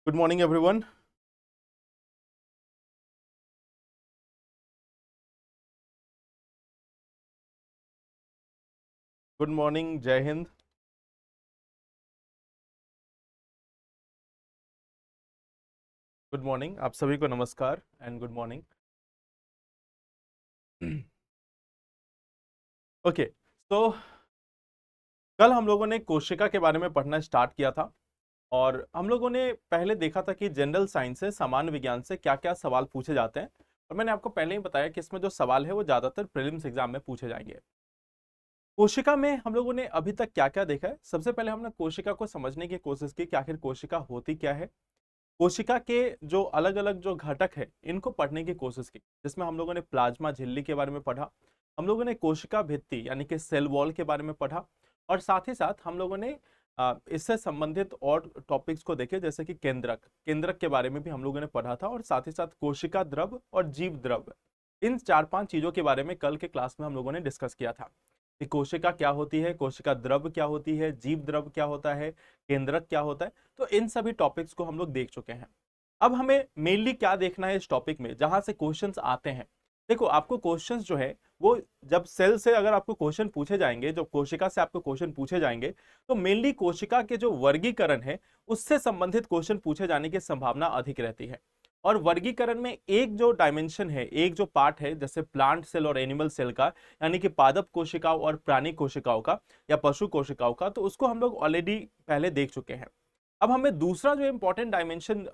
Good morning, everyone. Good morning, Jai Hind. Good morning, आप सभी को नमस्कार एंड गुड मॉर्निंग. ओके, तो कल हम लोगों ने कोशिका के बारे में पढ़ना स्टार्ट किया था और हम लोगों ने पहले देखा था कि जनरल साइंस से, सामान्य विज्ञान से क्या क्या सवाल पूछे जाते हैं. और मैंने आपको पहले ही बताया कि इसमें जो सवाल है वो ज़्यादातर प्रीलिम्स एग्जाम में पूछे जाएंगे. कोशिका में हम लोगों ने अभी तक क्या क्या देखा है. सबसे पहले हमने कोशिका को समझने की कोशिश की कि आखिर कोशिका होती क्या है. कोशिका के जो अलग अलग जो घटक है इनको पढ़ने की कोशिश की, जिसमें हम लोगों ने प्लाज्मा झिल्ली के बारे में पढ़ा, हम लोगों ने कोशिका भित्ति यानी कि सेल वॉल के बारे में पढ़ा, और साथ ही साथ हम लोगों ने इससे संबंधित और टॉपिक्स को देखे, जैसे कि केंद्रक केंद्रक के बारे में भी हम लोगों ने पढ़ा था, और साथ ही साथ कोशिका द्रव और जीव द्रव, इन चार पांच चीजों के बारे में कल के क्लास में हम लोगों ने डिस्कस किया था कि कोशिका क्या होती है, कोशिका द्रव क्या होती है, जीव द्रव क्या होता है, केंद्रक क्या होता है. तो इन सभी टॉपिक्स को हम लोग देख चुके हैं. अब हमें मेनली क्या देखना है इस टॉपिक में जहां से क्वेश्चंस आते हैं. देखो, आपको क्वेश्चंस जो है वो जब सेल से अगर आपको क्वेश्चन पूछे जाएंगे, जब कोशिका से आपको क्वेश्चन पूछे जाएंगे, तो मेनली कोशिका के जो वर्गीकरण है उससे संबंधित क्वेश्चन पूछे जाने की संभावना अधिक रहती है. और वर्गीकरण में एक जो डायमेंशन है, एक जो पार्ट है, जैसे प्लांट सेल और एनिमल सेल का, यानी कि पादप कोशिकाओं और प्राणी कोशिकाओं का या पशु कोशिकाओं का, तो उसको हम लोग ऑलरेडी पहले देख चुके हैं. अब हमें दूसरा जो इंपॉर्टेंट डायमेंशन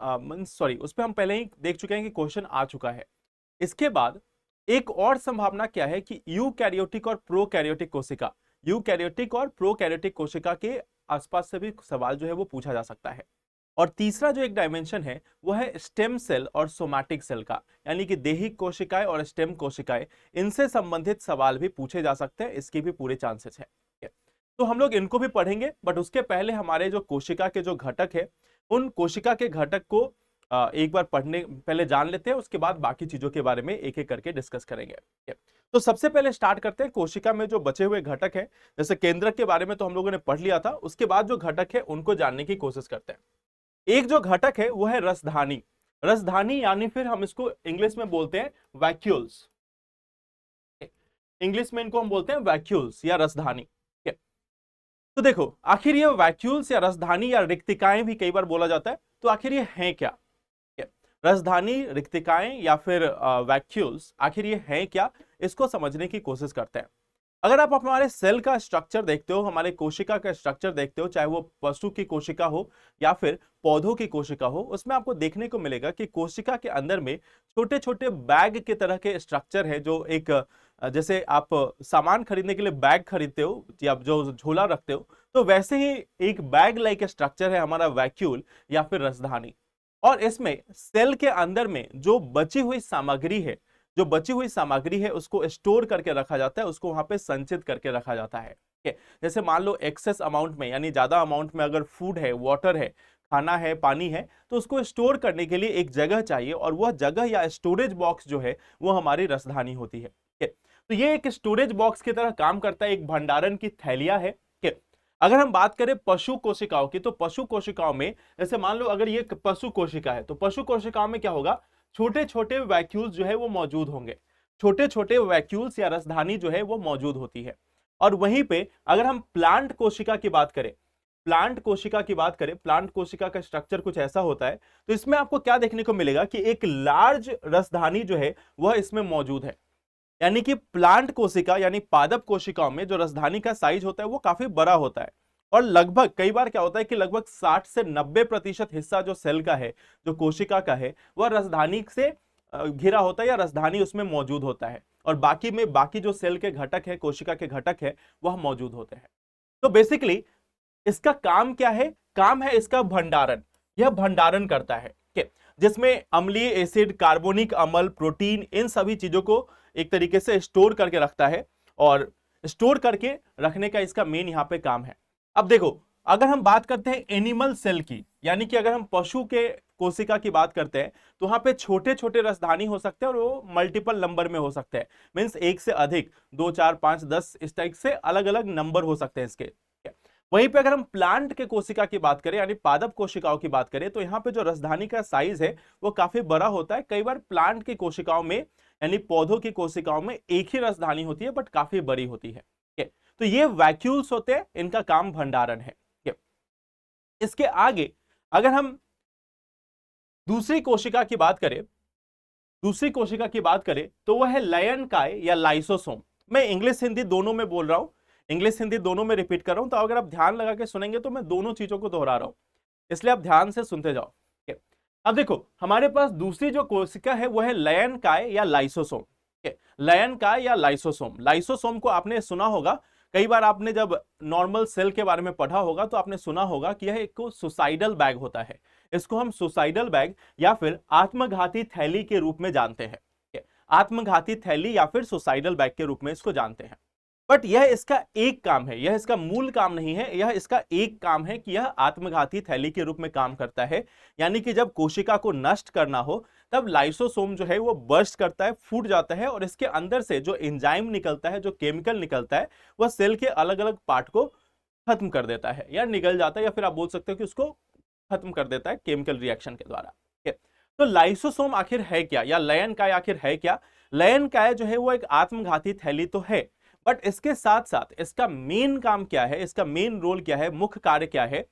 सॉरी, उस पर हम पहले ही देख चुके हैं कि क्वेश्चन आ चुका है. इसके बाद एक और संभावना क्या है कि यूकैरियोटिक और प्रोकैरियोटिक कोशिका, यूकैरियोटिक और प्रोकैरियोटिक कोशिका के आसपास से भी सवाल जो है वो पूछा जा सकता है. और तीसरा जो एक डायमेंशन है वो है स्टेम सेल और सोमैटिक सेल का, यानी कि देहिक कोशिकाएं और स्टेम कोशिकाएं, इनसे संबंधित सवाल भी पूछे जा सकते हैं. इसकी भी पूरे चांसेस है. तो हम लोग इनको भी पढ़ेंगे, बट उसके पहले हमारे जो कोशिका के जो घटक है, उन कोशिका के घटक को एक बार पढ़ने पहले जान लेते हैं, उसके बाद बाकी चीजों के बारे में एक एक करके डिस्कस करेंगे. तो सबसे पहले स्टार्ट करते हैं कोशिका में जो बचे हुए घटक हैं. जैसे केंद्रक के बारे में तो हम लोगों ने पढ़ लिया था, उसके बाद जो घटक है उनको जानने की कोशिश करते हैं. एक जो घटक है वो है रसधानी. रसधानी यानी फिर हम इसको इंग्लिश में बोलते हैं वैक्यूल्स. इंग्लिश में इनको हम बोलते हैं वैक्यूल्स या रसधानी. तो देखो, आखिर ये वैक्यूल्स या रसधानी या रिक्तिकाएं भी कई बार बोला जाता है, तो आखिर ये हैं क्या? रसधानी, रिक्तिकाएं या फिर वैक्यूल्स, आखिर ये हैं क्या, इसको समझने की कोशिश करते हैं. अगर आप हमारे सेल का स्ट्रक्चर देखते हो, हमारे कोशिका का स्ट्रक्चर देखते हो, चाहे वो पशु की कोशिका हो या फिर पौधों की कोशिका हो, उसमें आपको देखने को मिलेगा कि कोशिका के अंदर में छोटे छोटे बैग के तरह के स्ट्रक्चर है, जो एक जैसे आप सामान खरीदने के लिए बैग खरीदते हो या जो झोला रखते हो, तो वैसे ही एक बैग लाइक स्ट्रक्चर है हमारा वैक्यूल या फिर रसधानी. और इसमें सेल के अंदर में जो बची हुई सामग्री है, जो बची हुई सामग्री है उसको स्टोर करके रखा जाता है, उसको वहां पे संचित करके रखा जाता है. ठीक है. जैसे मान लो एक्सेस अमाउंट में, यानी ज्यादा अमाउंट में अगर फूड है, वाटर है, खाना है, पानी है, तो उसको स्टोर करने के लिए एक जगह चाहिए, और वह जगह या स्टोरेज बॉक्स जो है वो हमारी रसधानी होती है. ठीक है. तो ये एक स्टोरेज बॉक्स की तरह काम करता है, एक भंडारण की थैलियां है. ठीक है. अगर हम बात करें पशु कोशिकाओं की, तो पशु कोशिकाओं में जैसे मान लो अगर ये पशु कोशिका है, तो पशु कोशिकाओं में क्या होगा, छोटे छोटे वैक्यूल्स जो है वो मौजूद होंगे. छोटे छोटे वैक्यूल्स या रसधानी जो है वो मौजूद होती है. और वहीं पे अगर हम प्लांट कोशिका की बात करें, प्लांट कोशिका का स्ट्रक्चर कुछ ऐसा होता है. तो इसमें आपको क्या देखने को मिलेगा कि एक लार्ज रसधानी जो है वह इसमें मौजूद है. यानी कि प्लांट कोशिका यानी पादप कोशिकाओं में जो रसधानी का साइज होता है वो काफी बड़ा होता है. और लगभग कई बार क्या होता है कि लगभग 60 से 90% हिस्सा जो सेल का है, जो कोशिका का है, वह रसधानी से घिरा होता है या रसधानी उसमें मौजूद होता है. और बाकी में बाकी जो सेल के घटक है, कोशिका के घटक है, वह मौजूद होते हैं. तो बेसिकली इसका काम क्या है? काम है इसका भंडारण. यह भंडारण करता है, जिसमें अम्लीय एसिड, कार्बोनिक अम्ल, प्रोटीन, इन सभी चीजों को एक तरीके से स्टोर करके रखता है. और स्टोर करके रखने का इसका मेन यहां पे काम है. अब देखो, अगर हम बात करते हैं एनिमल सेल की, यानी कि अगर हम पशु के कोशिका की बात करते हैं, तो वहां पे छोटे छोटे रसधानी हो सकते हैं और वो मल्टीपल नंबर में हो सकते हैं. मींस एक से अधिक, 2 4 5 10, इस टाइप से अलग अलग नंबर हो सकते हैं इसके. वहीं पे अगर हम प्लांट के कोशिका की बात करें यानी पादप कोशिकाओं की बात करें तो यहाँ पे जो रसधानी का साइज है वो काफी बड़ा होता है। कई बार प्लांट की कोशिकाओं में यानी पौधों की कोशिकाओं में एक ही रसधानी होती है बट काफी बड़ी होती है। ठीक है, तो ये वैक्यूल्स होते हैं, इनका काम भंडारण है। ठीक है, इसके आगे अगर हम दूसरी कोशिका की बात करें, दूसरी कोशिका की बात करें तो वह है लयन काय या लाइसोसोम। मैं इंग्लिश हिंदी दोनों में बोल रहा हूं, इंग्लिश हिंदी दोनों में रिपीट कर रहा हूं, तो अगर आप ध्यान लगा के सुनेंगे तो मैं दोनों चीजों को दोहरा रहा हूं, इसलिए आप ध्यान से सुनते जाओ। ठीक है, अब देखो हमारे पास दूसरी जो कोशिका है वो है लयन काय या लाइसोसोम। ठीक है, लयन काय या लाइसोसोम, लाइसोसोम को आपने सुना होगा, कई बार आपने जब नॉर्मल सेल के बारे में पढ़ा होगा तो आपने सुना होगा कि यह एक सुसाइडल बैग होता है। इसको हम सुसाइडल बैग या फिर आत्मघाती थैली के रूप में जानते हैं। ठीक है, आत्मघाती थैली या फिर सुसाइडल बैग के रूप में इसको जानते हैं। बट यह इसका एक काम है, यह इसका मूल काम नहीं है, यह इसका एक काम है कि यह आत्मघाती थैली के रूप में काम करता है। यानी कि जब कोशिका को नष्ट करना हो तब लाइसोसोम जो है वो बर्स्ट करता है, फूट जाता है और इसके अंदर से जो एंजाइम निकलता है, जो केमिकल निकलता है, वह सेल के अलग अलग पार्ट को खत्म कर देता है या निगल जाता है, या फिर आप बोल सकते हो कि उसको खत्म कर देता है केमिकल रिएक्शन के द्वारा। ठीक है, तो लाइसोसोम आखिर है क्या, या लयन काय आखिर है क्या? लयन काय जो है वो एक आत्मघाती थैली तो है, बट इसके साथ साथ इसका मेन काम क्या है, इसका मेन रोल क्या है, मुख्य कार्य क्या है?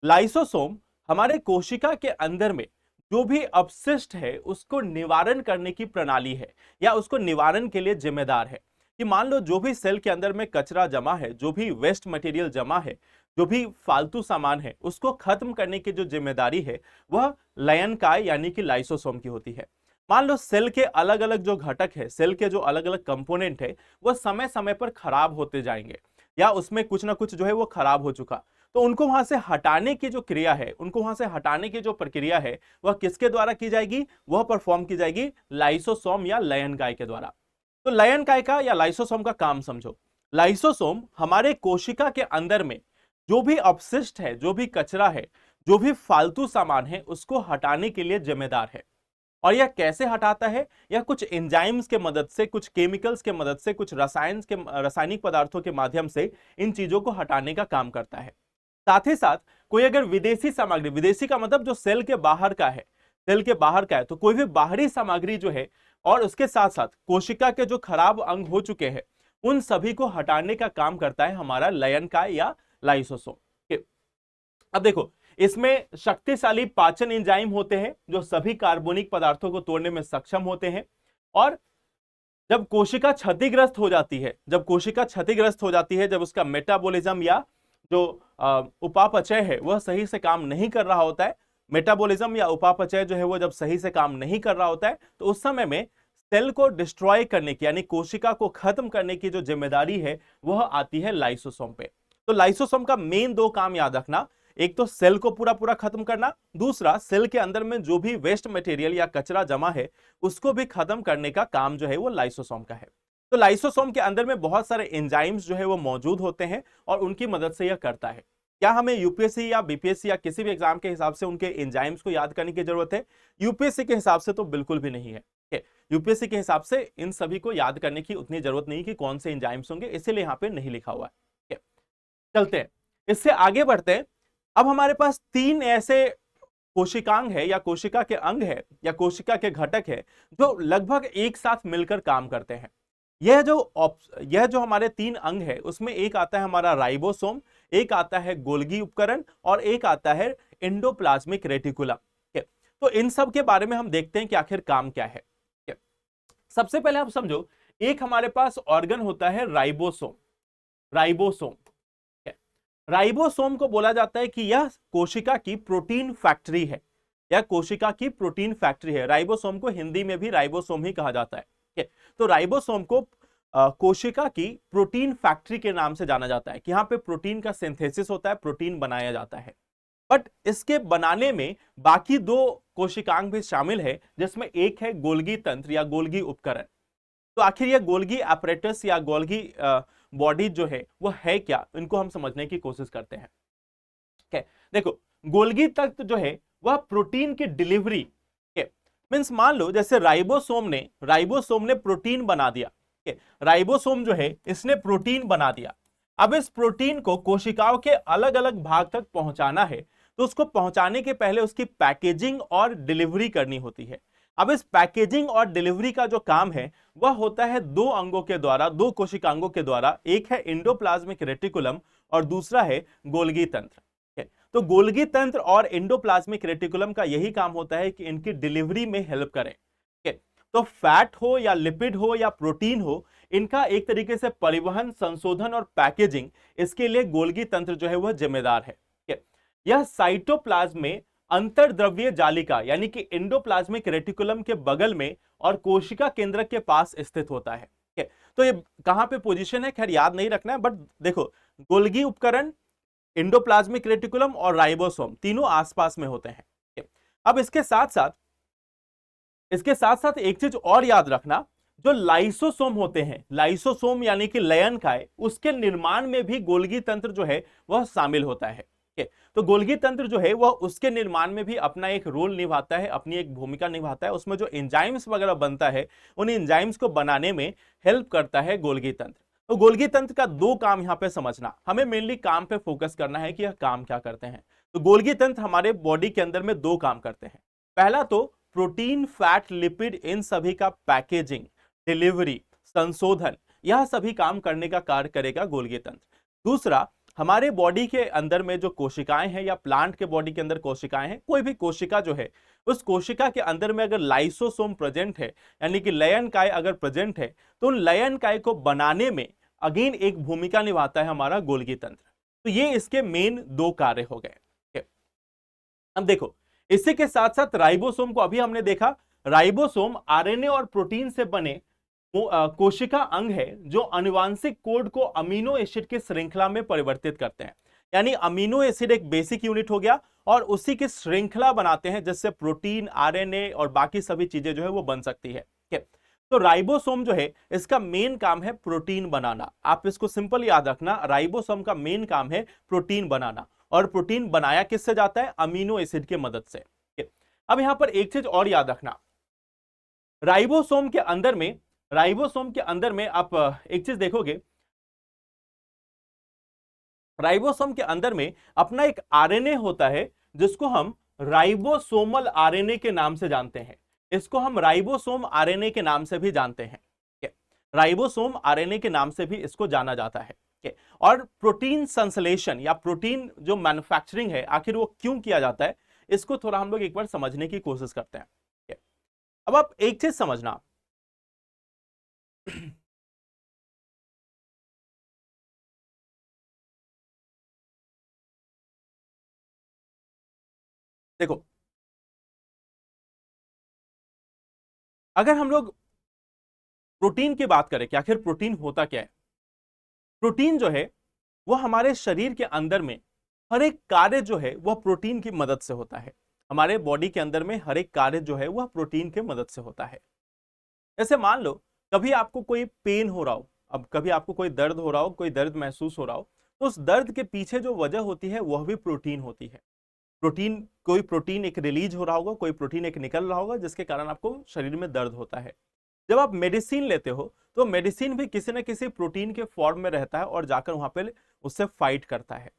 लाइसोसोम हमारे कोशिका के अंदर में जो भी अपशिष्ट है उसको निवारण करने की प्रणाली है, या उसको निवारण के लिए जिम्मेदार है। कि मान लो जो भी सेल के अंदर में कचरा जमा है, जो भी वेस्ट मटेरियल जमा है, जो भी फालतू सामान है, उसको खत्म करने की जो जिम्मेदारी है वह लयन काय यानी कि लाइसोसोम की होती है। मान लो सेल के अलग अलग जो घटक है, सेल के जो अलग अलग कंपोनेंट है, वह समय समय पर खराब होते जाएंगे, या उसमें कुछ ना कुछ जो है वो खराब हो चुका, तो उनको वहां से हटाने की जो क्रिया है, उनको वहां से हटाने की जो प्रक्रिया है वह किसके द्वारा की जाएगी? वह परफॉर्म की जाएगी लाइसोसोम या लयन काय के द्वारा। तो लयन काय का या लाइसोसोम का काम समझो। लाइसोसोम हमारे कोशिका के अंदर में जो भी अपशिष्ट है, जो भी कचरा है, जो भी फालतू सामान है, उसको हटाने के लिए जिम्मेदार है। और यह कैसे हटाता है? यह कुछ एंजाइम्स के मदद से, कुछ केमिकल्स के मदद से, कुछ रासायनिक पदार्थों के माध्यम से इन चीजों को हटाने का काम करता है। साथ ही साथ कोई अगर विदेशी सामग्री, विदेशी का मतलब जो सेल के बाहर का है, सेल के बाहर का है, तो कोई भी बाहरी सामग्री जो है और उसके साथ साथ कोशिका के जो खराब अंग हो चुके हैं उन सभी को हटाने का काम करता है हमारा लयन काय या लाइसोसोम। अब देखो इसमें शक्तिशाली पाचन एंजाइम होते हैं जो सभी कार्बनिक पदार्थों को तोड़ने में सक्षम होते हैं। और जब कोशिका क्षतिग्रस्त हो जाती है, जब कोशिका क्षतिग्रस्त हो जाती है, जब उसका मेटाबॉलिज्म या जो उपापचय है वह सही से काम नहीं कर रहा होता है, मेटाबॉलिज्म या उपापचय जो है वो जब सही से काम नहीं कर रहा होता है, तो उस समय में सेल को डिस्ट्रॉय करने की यानी कोशिका को खत्म करने की जो जिम्मेदारी है वह आती है लाइसोसोम पे। तो लाइसोसोम का मेन दो काम याद रखना, एक तो सेल को पूरा पूरा खत्म करना, दूसरा सेल के अंदर में जो भी वेस्ट मटेरियल या कचरा जमा है उसको भी खत्म करने का काम जो है वो लाइसोसोम का है। तो लाइसोसोम के अंदर में बहुत सारे एंजाइम्स जो है वो मौजूद होते हैं और उनकी मदद से यह करता है। क्या हमें यूपीएससी या बीपीएससी या किसी भी एग्जाम के हिसाब से उनके एंजाइम्स को याद करने की जरूरत है? यूपीएससी के हिसाब से तो बिल्कुल भी नहीं है। यूपीएससी के हिसाब से इन सभी को याद करने की उतनी जरूरत नहीं कि कौन से एंजाइम्स होंगे, इसीलिए यहाँ पे नहीं लिखा हुआ है। चलते हैं, इससे आगे बढ़ते हैं। अब हमारे पास तीन ऐसे कोशिकांग है या कोशिका के अंग है या कोशिका के घटक है जो लगभग एक साथ मिलकर काम करते हैं। यह जो हमारे तीन अंग है उसमें एक आता है हमारा राइबोसोम, एक आता है गोल्गी उपकरण और एक आता है एंडोप्लाज्मिक रेटिकुलम। तो इन सब के बारे में हम देखते हैं कि आखिर काम क्या है। सबसे पहले आप समझो, एक हमारे पास ऑर्गन होता है राइबोसोम। राइबोसोम राइबोसोम को बोला जाता है कि यह कोशिका की प्रोटीन फैक्ट्री है, यह कोशिका की प्रोटीन फैक्ट्री है। राइबोसोम को हिंदी में भी राइबोसोम ही कहा जाता है। तो राइबोसोम को कोशिका की प्रोटीन फैक्ट्री के नाम से जाना जाता है कि यहाँ पे प्रोटीन का सिंथेसिस होता है, प्रोटीन बनाया जाता है। बट इसके बनाने में बाकी दो कोशिकांग भी शामिल है, जिसमें एक है गोल्गी तंत्र या गोल्गी उपकरण। तो आखिर यह गोल्गी apparatus या गोल्गी बॉडी जो है वो है क्या, इनको हम समझने की कोशिश करते हैं। देखो गोल्गी तंत्र जो है वह प्रोटीन की डिलीवरी, मींस मान लो जैसे राइबोसोम ने प्रोटीन बना दिया। राइबोसोम जो है इसने प्रोटीन बना दिया, अब इस प्रोटीन को कोशिकाओं के अलग अलग भाग तक पहुंचाना है, तो उसको पहुंचाने के पहले उसकी पैकेजिंग और डिलीवरी करनी होती है। अब इस पैकेजिंग और डिलीवरी का जो काम है वह होता है दो अंगों के द्वारा, दो कोशिकांगों के द्वारा। एक है एंडोप्लाज्मिक रेटिकुलम और दूसरा है गोल्गी तंत्र। तो गोल्गी तंत्र और एंडोप्लाज्मिक रेटिकुलम का यही काम होता है कि इनकी डिलीवरी में हेल्प करें। तो फैट हो या लिपिड हो या प्रोटीन हो, इनका एक तरीके से परिवहन, संशोधन और पैकेजिंग, इसके लिए गोल्गी तंत्र जो है वह जिम्मेदार है। यह साइटोप्लाज्म में अंतर्द्रव्य जालिका यानी कि एंडोप्लाज्मिक रेटिकुलम के बगल में और कोशिका केंद्र के पास स्थित होता है। तो ये कहां पे पोजीशन है खैर याद नहीं रखना है, बट देखो गोल्गी उपकरण, एंडोप्लाज्मिक रेटिकुलम और राइबोसोम तीनों आसपास में होते हैं। अब इसके साथ साथ एक चीज और याद रखना, जो लाइसोसोम होते हैं, लाइसोसोम यानी कि लयनकाय, उसके निर्माण में भी गोल्गी तंत्र जो है वह शामिल होता है। तो गोल्गी तंत्र जो है वह उसके निर्माण में भी अपना एक रोल निभाता है, अपनी एक भूमिका निभाता है। उसमें जो एंजाइम्स वगैरह बनता है, उन एंजाइम्स को बनाने में हेल्प करता है गोल्गी तंत्र। तो गोल्गी तंत्र का दो काम यहां पे समझना, हमें मेनली काम पे फोकस करना है कि यह काम क्या करते हैं। तो गोल्गी तंत्र हमारे बॉडी के अंदर में दो काम करते हैं। पहला तो प्रोटीन, फैट, लिपिड, इन सभी का पैकेजिंग, डिलीवरी, संशोधन, यह सभी काम करने का कार्य करेगा गोल्गी तंत्र। दूसरा, हमारे बॉडी के अंदर में जो कोशिकाएं हैं या प्लांट के बॉडी के अंदर कोशिकाएं हैं, कोई भी कोशिका जो है, उस कोशिका के अंदर में अगर लाइसोसोम प्रेजेंट है यानी कि लयनकाय अगर प्रेजेंट है, तो उन लयनकाय को बनाने में अगेन एक भूमिका निभाता है हमारा गोल्गी तंत्र। तो ये इसके मेन दो कार्य हो गए। अब देखो, इसी के साथ साथ राइबोसोम को अभी हमने देखा। राइबोसोम आरएनए और प्रोटीन से बने कोशिका अंग है जो आनुवांशिक कोड को अमीनो एसिड की श्रृंखला में परिवर्तित करते हैं। यानी अमीनो एसिड एक बेसिक यूनिट हो गया और उसी की श्रृंखला बनाते हैं, जिससे प्रोटीन, आरएनए और बाकी सभी चीजें जो है वो बन सकती है। तो राइबोसोम जो है इसका मेन काम है प्रोटीन बनाना। आप इसको सिंपल याद रखना, राइबोसोम का मेन काम है प्रोटीन बनाना। और प्रोटीन बनाया किससे जाता है? अमीनो एसिड की मदद से। अब यहां पर एक चीज और याद रखना, राइबोसोम के अंदर में आप एक चीज देखोगे, राइबोसोम के अंदर में अपना एक आरएनए होता है जिसको हम राइबोसोमल आरएनए के नाम से जानते हैं। इसको हम राइबोसोम आरएनए के नाम से भी जानते हैं। राइबोसोम आरएनए के नाम से भी इसको जाना जाता है। और प्रोटीन संश्लेषण या प्रोटीन जो मैन्युफैक्चरिंग है, आखिर वो क्यों किया जाता है, इसको थोड़ा हम लोग एक बार समझने की कोशिश करते हैं। अब आप एक चीज समझना, देखो अगर हम लोग प्रोटीन की बात करें कि आखिर प्रोटीन होता क्या है, प्रोटीन जो है वह हमारे शरीर के अंदर में हर एक कार्य जो है वह प्रोटीन की मदद से होता है। हमारे बॉडी के अंदर में हर एक कार्य जो है वह प्रोटीन की मदद से होता है। जैसे मान लो कभी आपको कोई पेन हो रहा हो, अब कभी आपको कोई दर्द हो रहा हो, कोई दर्द महसूस हो रहा हो, तो उस दर्द के पीछे जो वजह होती है वह भी प्रोटीन होती है। कोई प्रोटीन एक रिलीज हो रहा होगा, कोई प्रोटीन एक निकल रहा होगा, जिसके कारण आपको शरीर में दर्द होता है। जब आप मेडिसिन लेते हो तो मेडिसिन भी किसी न किसी प्रोटीन के फॉर्म में रहता है और जाकर वहां पे उससे फाइट करता है।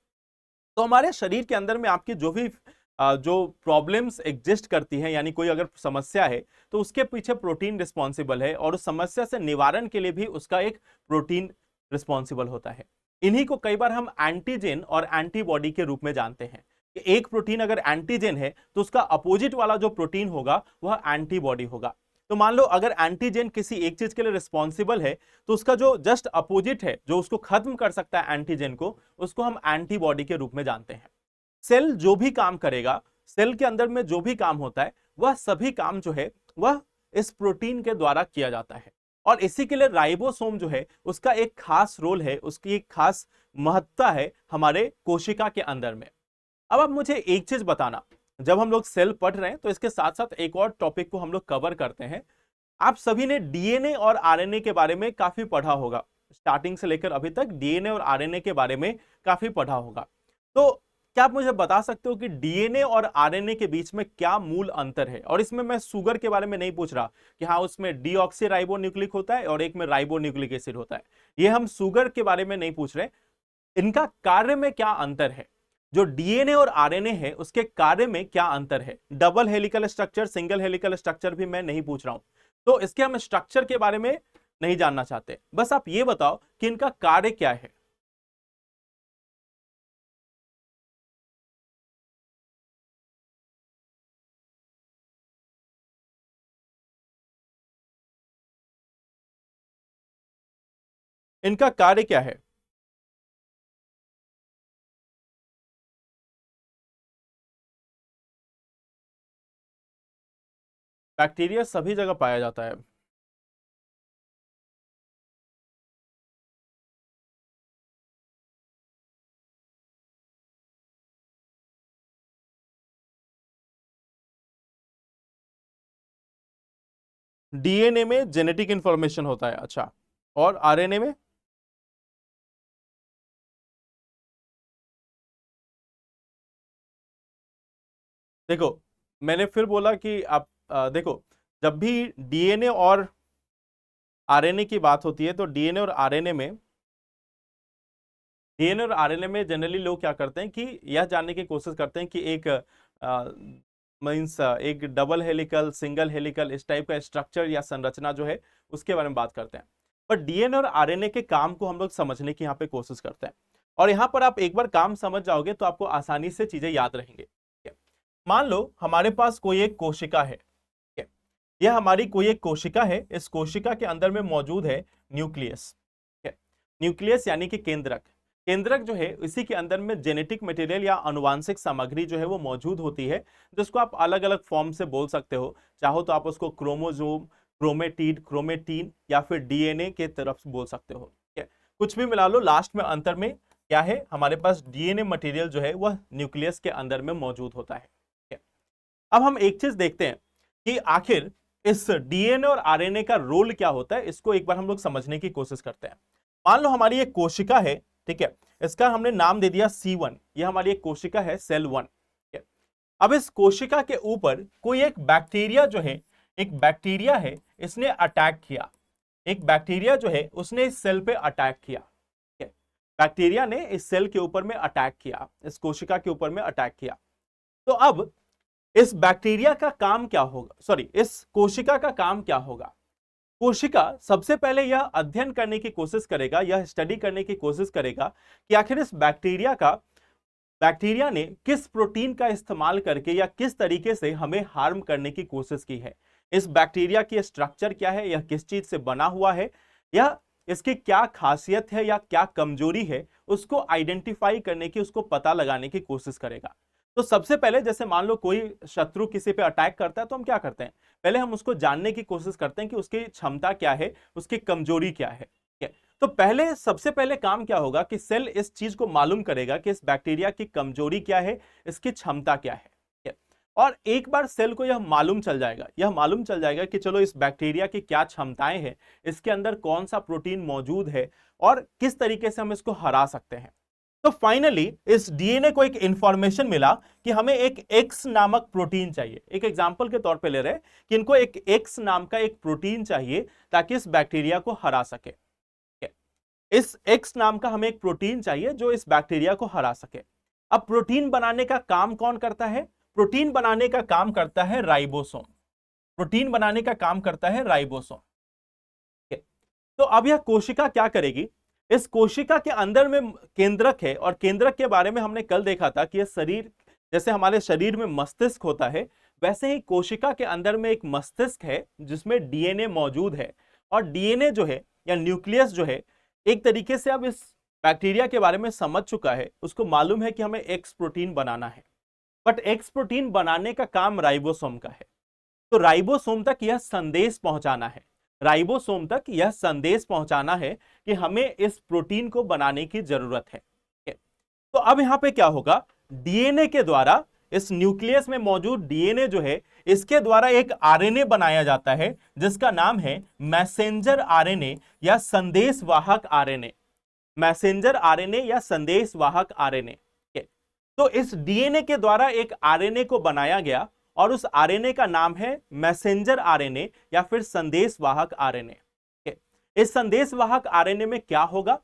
तो हमारे शरीर के अंदर में आपकी जो प्रॉब्लम्स एग्जिस्ट करती हैं, यानी कोई अगर समस्या है तो उसके पीछे प्रोटीन रिस्पॉन्सिबल है और उस समस्या से निवारण के लिए भी उसका एक प्रोटीन रिस्पॉन्सिबल होता है। इन्हीं को कई बार हम एंटीजन और एंटीबॉडी के रूप में जानते हैं कि एक प्रोटीन अगर एंटीजन है तो उसका अपोजिट वाला जो प्रोटीन होगा वह एंटीबॉडी होगा। तो मान लो अगर एंटीजन किसी एक चीज के लिए रिस्पॉन्सिबल है तो उसका जो जस्ट अपोजिट है, जो उसको खत्म कर सकता है एंटीजन को, उसको हम एंटीबॉडी के रूप में जानते हैं। सेल जो भी काम करेगा, सेल के अंदर में जो भी काम होता है, वह सभी काम जो है वह इस प्रोटीन के द्वारा किया जाता है। और इसी के लिए राइबोसोम जो है उसका एक खास रोल है, उसकी एक खास महत्ता है हमारे कोशिका के अंदर में। अब आप मुझे एक चीज बताना, जब हम लोग सेल पढ़ रहे हैं तो इसके साथ साथ एक और टॉपिक को हम लोग कवर करते हैं। आप सभी ने डीएनए और आरएनए के बारे में काफी पढ़ा होगा, स्टार्टिंग से लेकर अभी तक डीएनए और आरएनए के बारे में काफी पढ़ा होगा। तो क्या आप मुझे बता सकते हो कि डीएनए और आरएनए के बीच में क्या मूल अंतर है? और इसमें मैं शुगर के बारे में नहीं पूछ रहा कि हाँ उसमें डीऑक्सी राइबो न्यूक्लिक होता है और एक में राइबो न्यूक्लिक एसिड होता है, ये हम शुगर के बारे में नहीं पूछ रहे। इनका कार्य में क्या अंतर है, जो डीएनए और आरएनए है उसके कार्य में क्या अंतर है। Double helical structure, single helical structure भी मैं नहीं पूछ रहा हूं, तो इसके हम स्ट्रक्चर के बारे में नहीं जानना चाहते, बस आप ये बताओ कि इनका कार्य क्या है। इनका कार्य क्या है। बैक्टीरिया सभी जगह पाया जाता है। डीएनए में जेनेटिक इंफॉर्मेशन होता है, अच्छा, और आरएनए में। देखो, मैंने फिर बोला कि आप देखो, जब भी डीएनए और आरएनए की बात होती है तो डीएनए और आरएनए में जनरली लोग क्या करते हैं कि यह जानने की कोशिश करते हैं कि एक मीन्स एक डबल हेलिकल, सिंगल हेलिकल, इस टाइप का स्ट्रक्चर या संरचना जो है उसके बारे में बात करते हैं। पर डीएनए और आरएनए के काम को हम लोग समझने की यहाँ पे कोशिश करते हैं, और यहाँ पर आप एक बार काम समझ जाओगे तो आपको आसानी से चीजें याद रहेंगे। ठीक है? मान लो हमारे पास कोई एक कोशिका है, ठीक है? यह हमारी कोई एक कोशिका है, इस कोशिका के अंदर में मौजूद है न्यूक्लियस। ठीक है? न्यूक्लियस यानी कि केंद्रक। केंद्रक जो है इसी के अंदर में जेनेटिक मटेरियल या अनुवांशिक सामग्री जो है वो मौजूद होती है, जिसको आप अलग अलग फॉर्म से बोल सकते हो। चाहो तो आप उसको क्रोमोजोम, क्रोमेटिड, क्रोमेटीन या फिर डीएनए के तरफ बोल सकते हो। ठीक है? कुछ भी मिला लो, लास्ट में अंतर में क्या है, हमारे पास डीएनए मटेरियल जो है वह न्यूक्लियस के अंदर में मौजूद होता है। ठीक है? अब हम एक चीज देखते हैं कि आखिर इस डीएनए और आरएनए का रोल क्या होता है, इसको एक बार हम लोग समझने की कोशिश करते हैं। मान लो हमारी एक कोशिका है, ठीक है, इसका हमने नाम दे दिया C1, ये हमारी एक कोशिका है, सेल 1। ठीक है? अब इस कोशिका के ऊपर कोई एक बैक्टीरिया जो है, एक बैक्टीरिया है, इसने अटैक किया। एक बैक्टीरिया जो है उसने इस सेल पे अटैक किया। ठीक है? बैक्टीरिया ने इस सेल के ऊपर में अटैक किया, इस कोशिका के ऊपर में अटैक किया। तो अब इस बैक्टीरिया का काम क्या होगा, सॉरी, इस कोशिका का काम क्या होगा। कोशिका सबसे पहले यह अध्ययन करने की कोशिश करेगा, यह स्टडी करने की कोशिश करेगा कि आखिर इस बैक्टीरिया ने किस प्रोटीन का इस्तेमाल करके या किस तरीके से हमें हार्म करने की कोशिश की है। इस बैक्टीरिया की स्ट्रक्चर क्या है, यह किस चीज से बना हुआ है, या इसकी क्या खासियत है या क्या कमजोरी है, उसको आइडेंटिफाई करने की, उसको पता लगाने की कोशिश करेगा। तो सबसे पहले जैसे मान लो कोई शत्रु किसी पे अटैक करता है तो हम क्या करते हैं, पहले हम उसको जानने की कोशिश करते हैं कि उसकी क्षमता क्या है, उसकी कमजोरी क्या है। ठीक है? तो पहले सबसे पहले काम क्या होगा कि सेल इस चीज को मालूम करेगा कि इस बैक्टीरिया की कमजोरी क्या है, इसकी क्षमता क्या है। ठीक है? और एक बार सेल को यह मालूम चल जाएगा, यह मालूम चल जाएगा कि चलो इस बैक्टीरिया की क्या क्षमताएं हैं, इसके अंदर कौन सा प्रोटीन मौजूद है और किस तरीके से हम इसको हरा सकते हैं। तो फाइनली इस डीएनए को एक इंफॉर्मेशन मिला कि हमें एक एक्स नामक प्रोटीन चाहिए। एक एग्जांपल के तौर पे ले रहे हैं कि इनको एक एक्स नाम का एक प्रोटीन चाहिए ताकि इस बैक्टीरिया को हरा सके। इस एक्स नाम का हमें एक प्रोटीन चाहिए जो इस बैक्टीरिया को हरा सके। अब प्रोटीन बनाने का काम कौन करता है, प्रोटीन बनाने का काम करता है राइबोसोम। प्रोटीन बनाने का काम करता है राइबोसोम। तो अब यह कोशिका क्या करेगी, इस कोशिका के अंदर में केंद्रक है, और केंद्रक के बारे में हमने कल देखा था कि यह शरीर, जैसे हमारे शरीर में मस्तिष्क होता है वैसे ही कोशिका के अंदर में एक मस्तिष्क है जिसमें डीएनए मौजूद है। और डीएनए जो है या न्यूक्लियस जो है, एक तरीके से अब इस बैक्टीरिया के बारे में समझ चुका है, उसको मालूम है कि हमें एक्स प्रोटीन बनाना है, बट एक्स प्रोटीन बनाने का काम राइबोसोम का है। तो राइबोसोम तक यह संदेश पहुंचाना है, राइबोसोम तक यह संदेश पहुंचाना है कि हमें इस प्रोटीन को बनाने की जरूरत है। तो अब यहां पे क्या होगा, डीएनए के द्वारा, इस न्यूक्लियस में मौजूद डीएनए जो है इसके द्वारा एक आरएनए बनाया जाता है जिसका नाम है मैसेंजर आरएनए या संदेशवाहक आरएनए। मैसेंजर आरएनए या संदेशवाहक आरएनए। तो इस डीएनए के द्वारा एक आरएनए को बनाया गया और उस आरएनए का नाम है मैसेंजर आरएनए या फिर संदेशवाहक आरएनए। इस संदेशवाहक आरएनए में क्या होगा,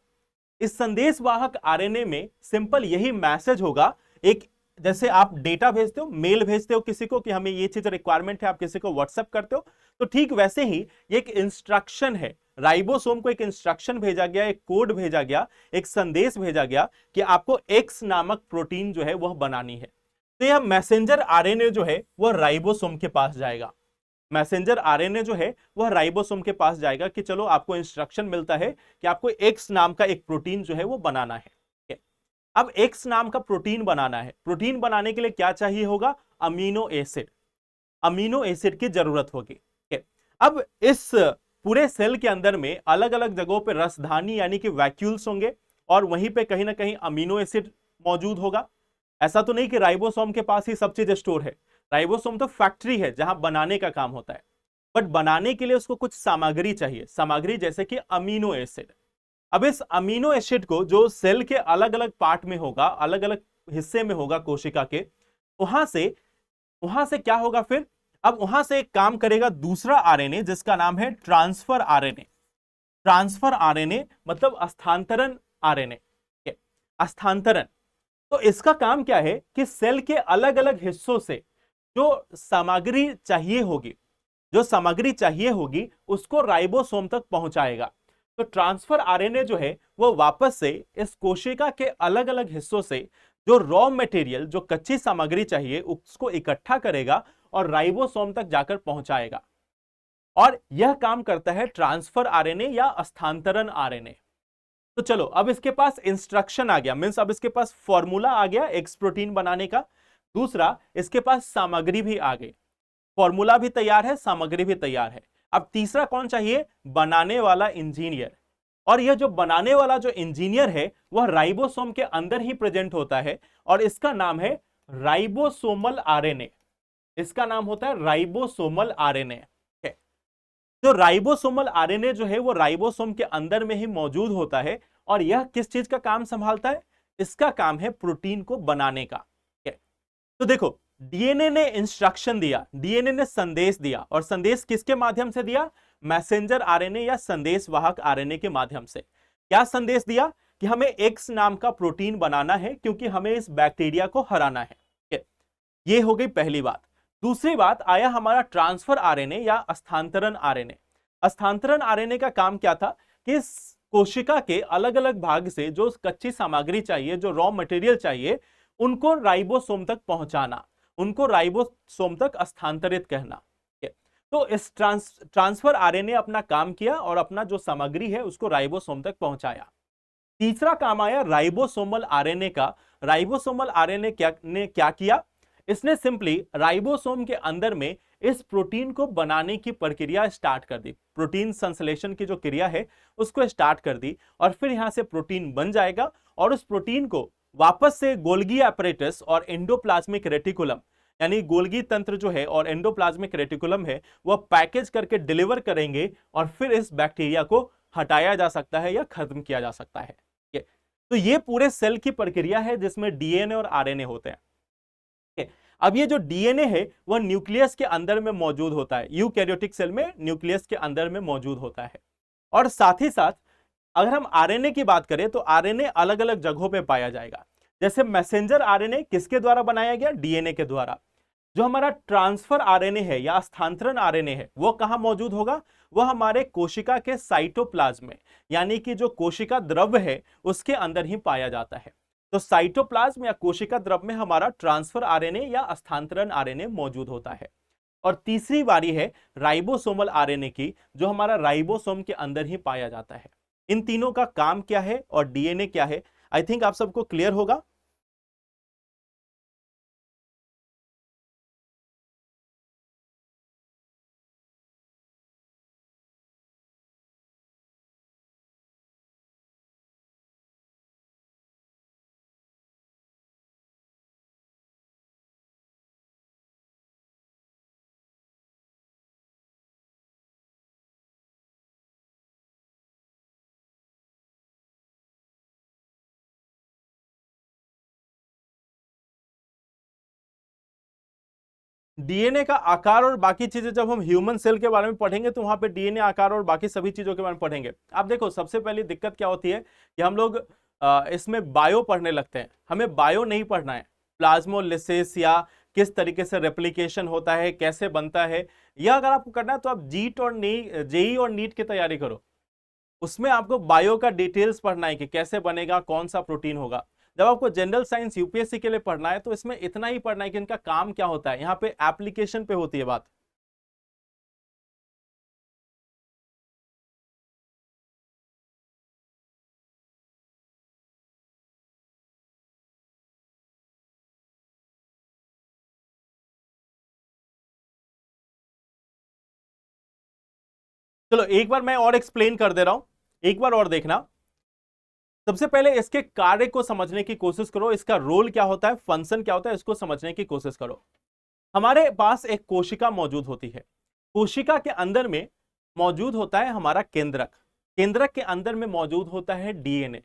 इस संदेशवाहक आरएनए में सिंपल यही मैसेज होगा। एक जैसे आप डेटा भेजते हो, मेल भेजते हो किसी को कि हमें ये चीज रिक्वायरमेंट है, आप किसी को व्हाट्सएप करते हो, तो ठीक वैसे ही ये एक इंस्ट्रक्शन है। राइबोसोम को एक इंस्ट्रक्शन भेजा गया, एक कोड भेजा गया, एक संदेश भेजा गया कि आपको एक्स नामक प्रोटीन जो है वह बनानी है। तो यह मैसेंजर आरएनए जो है वह राइबोसोम के पास जाएगा। मैसेंजर आरएनए जो है वह राइबोसोम के पास जाएगा कि चलो आपको इंस्ट्रक्शन मिलता है कि आपको एक्स नाम का एक प्रोटीन जो है वो बनाना है। अब एक्स नाम का प्रोटीन बनाना है। प्रोटीन बनाने के लिए क्या चाहिए होगा? Amino acid. अमीनो एसिड की जरूरत होगी। अब इस पूरे सेल के अंदर में अलग अलग जगहों पे रसधानी यानी कि वैक्यूल्स होंगे और वहीं पे कहीं ना कहीं अमीनो एसिड मौजूद होगा। ऐसा तो नहीं कि राइबोसोम के पास ही सब चीज स्टोर है। राइबोसोम तो फैक्ट्री है जहां बनाने का काम होता है, बट बनाने के लिए उसको कुछ सामग्री चाहिए, सामग्री जैसे कि अमीनो एसिड। अब इस अमीनो एसिड को जो सेल के अलग अलग पार्ट में होगा, अलग अलग हिस्से में होगा कोशिका के, वहां से वहां से क्या होगा फिर? अब वहां से एक काम करेगा दूसरा आरएनए जिसका नाम है ट्रांसफर आरएनए। ट्रांसफर आरएनए मतलब स्थानांतरण आरएनए। स्थानांतरण, तो इसका काम क्या है कि सेल के अलग अलग हिस्सों से जो सामग्री चाहिए होगी, जो सामग्री चाहिए होगी उसको राइबोसोम तक पहुंचाएगा। तो ट्रांसफर आरएनए जो है वो वापस से इस कोशिका के अलग अलग हिस्सों से जो रॉ मटेरियल, जो कच्ची सामग्री चाहिए उसको इकट्ठा करेगा और राइबोसोम तक जाकर पहुंचाएगा। और यह काम करता है ट्रांसफर आरएनए या स्थानांतरण आरएनए। तो चलो अब इसके पास इंस्ट्रक्शन आ गया, मींस अब इसके पास फॉर्मूला आ गया एक्स प्रोटीन बनाने का। दूसरा, इसके पास सामग्री भी आ गई, फॉर्मूला भी तैयार है, सामग्री भी तैयार है। अब तीसरा कौन चाहिए? बनाने वाला इंजीनियर। और यह जो बनाने वाला जो इंजीनियर है वह राइबोसोम के अंदर ही प्रेजेंट होता है और इसका नाम है राइबोसोमल आरएनए। इसका नाम होता है राइबोसोमल आरएनए। तो राइबोसोमल आरएनए जो है वो राइबोसोम के अंदर में ही मौजूद होता है और यह किस चीज का काम संभालता है? इसका काम है प्रोटीन को बनाने का। तो देखो, डीएनए ने इंस्ट्रक्शन दिया, डीएनए ने संदेश दिया, और संदेश किसके माध्यम से दिया? मैसेंजर आरएनए या संदेशवाहक आरएनए के माध्यम से। क्या संदेश दिया? कि हमें एक्स नाम का प्रोटीन बनाना है क्योंकि हमें इस बैक्टीरिया को हराना है। ये हो गई पहली बात। दूसरी बात, आया हमारा ट्रांसफर आरएनए या स्थानांतरण आरएनए। स्थानांतरण आरएनए का काम क्या था? कि इस कोशिका के अलग अलग भाग से जो कच्ची सामग्री चाहिए, जो रॉ मटेरियल चाहिए, उनको राइबोसोम तक पहुंचाना, उनको राइबोसोम तक स्थानांतरित करना। तो इस ट्रांसफर आरएनए अपना काम किया और अपना जो सामग्री है उसको राइबोसोम तक पहुंचाया। तीसरा काम आया राइबोसोमल आरएनए का। राइबोसोमल आरएनए क्या किया? इसने सिंपली राइबोसोम के अंदर में इस प्रोटीन को बनाने की प्रक्रिया स्टार्ट कर दी। प्रोटीन संश्लेषण की जो क्रिया है उसको स्टार्ट कर दी और फिर यहां से प्रोटीन बन जाएगा और उस प्रोटीन को वापस से गोल्गी एपरेटस और एंडोप्लाज्मिक रेटिकुलम, यानी गोल्गी तंत्र जो है और एंडोप्लाज्मिक रेटिकुलम है, वह पैकेज करके डिलीवर करेंगे और फिर इस बैक्टीरिया को हटाया जा सकता है या खत्म किया जा सकता है। तो ये पूरे सेल की प्रक्रिया है जिसमें डीएनए और आरएनए होते हैं। अब ये जो डीएनए है वह न्यूक्लियस के अंदर में मौजूद होता है, यूकैरियोटिक सेल में न्यूक्लियस के अंदर में मौजूद होता है। और साथ ही साथ अगर हम आरएनए की बात करें तो आरएनए अलग अलग जगहों पे पाया जाएगा। जैसे मैसेंजर आरएनए किसके द्वारा बनाया गया? डीएनए के द्वारा। जो हमारा ट्रांसफर आरएनए है या स्थानांतरण आरएनए है वो कहां मौजूद होगा? वह हमारे कोशिका के साइटोप्लाज्म में, यानी कि जो कोशिका द्रव्य है उसके अंदर ही पाया जाता है। तो साइटोप्लाज्म या कोशिका द्रव्य में हमारा ट्रांसफर आरएनए या स्थानांतरण आरएनए मौजूद होता है। और तीसरी बारी है राइबोसोमल आरएनए की, जो हमारा राइबोसोम के अंदर ही पाया जाता है। इन तीनों का काम क्या है और डीएनए क्या है, आई थिंक आप सबको क्लियर होगा। डीएनए का आकार और बाकी चीजें जब हम ह्यूमन सेल के बारे में पढ़ेंगे तो वहां पे डीएनए आकार और बाकी सभी चीजों के बारे में पढ़ेंगे। आप देखो सबसे पहली दिक्कत क्या होती है कि हम लोग इसमें बायो पढ़ने लगते हैं, हमें बायो नहीं पढ़ना है। प्लाज्मोलिसिस या किस तरीके से रेप्लिकेशन होता है, कैसे बनता है, यह अगर आपको करना है तो आप जीट और जेई और नीट की तैयारी करो। उसमें आपको बायो का डिटेल्स पढ़ना है कि कैसे बनेगा, कौन सा प्रोटीन होगा। जब आपको जनरल साइंस यूपीएससी के लिए पढ़ना है तो इसमें इतना ही पढ़ना है कि इनका काम क्या होता है, यहाँ पे एप्लीकेशन पे होती है बात। चलो एक बार मैं और एक्सप्लेन कर दे रहा हूं, एक बार और देखना। सबसे पहले इसके कार्य को समझने की कोशिश करो, इसका रोल क्या होता है, फंक्शन क्या होता है, इसको समझने की कोशिश करो। हमारे पास एक कोशिका मौजूद होती है, कोशिका के अंदर में मौजूद होता है हमारा केंद्रक, केंद्रक के अंदर में मौजूद होता है डीएनए।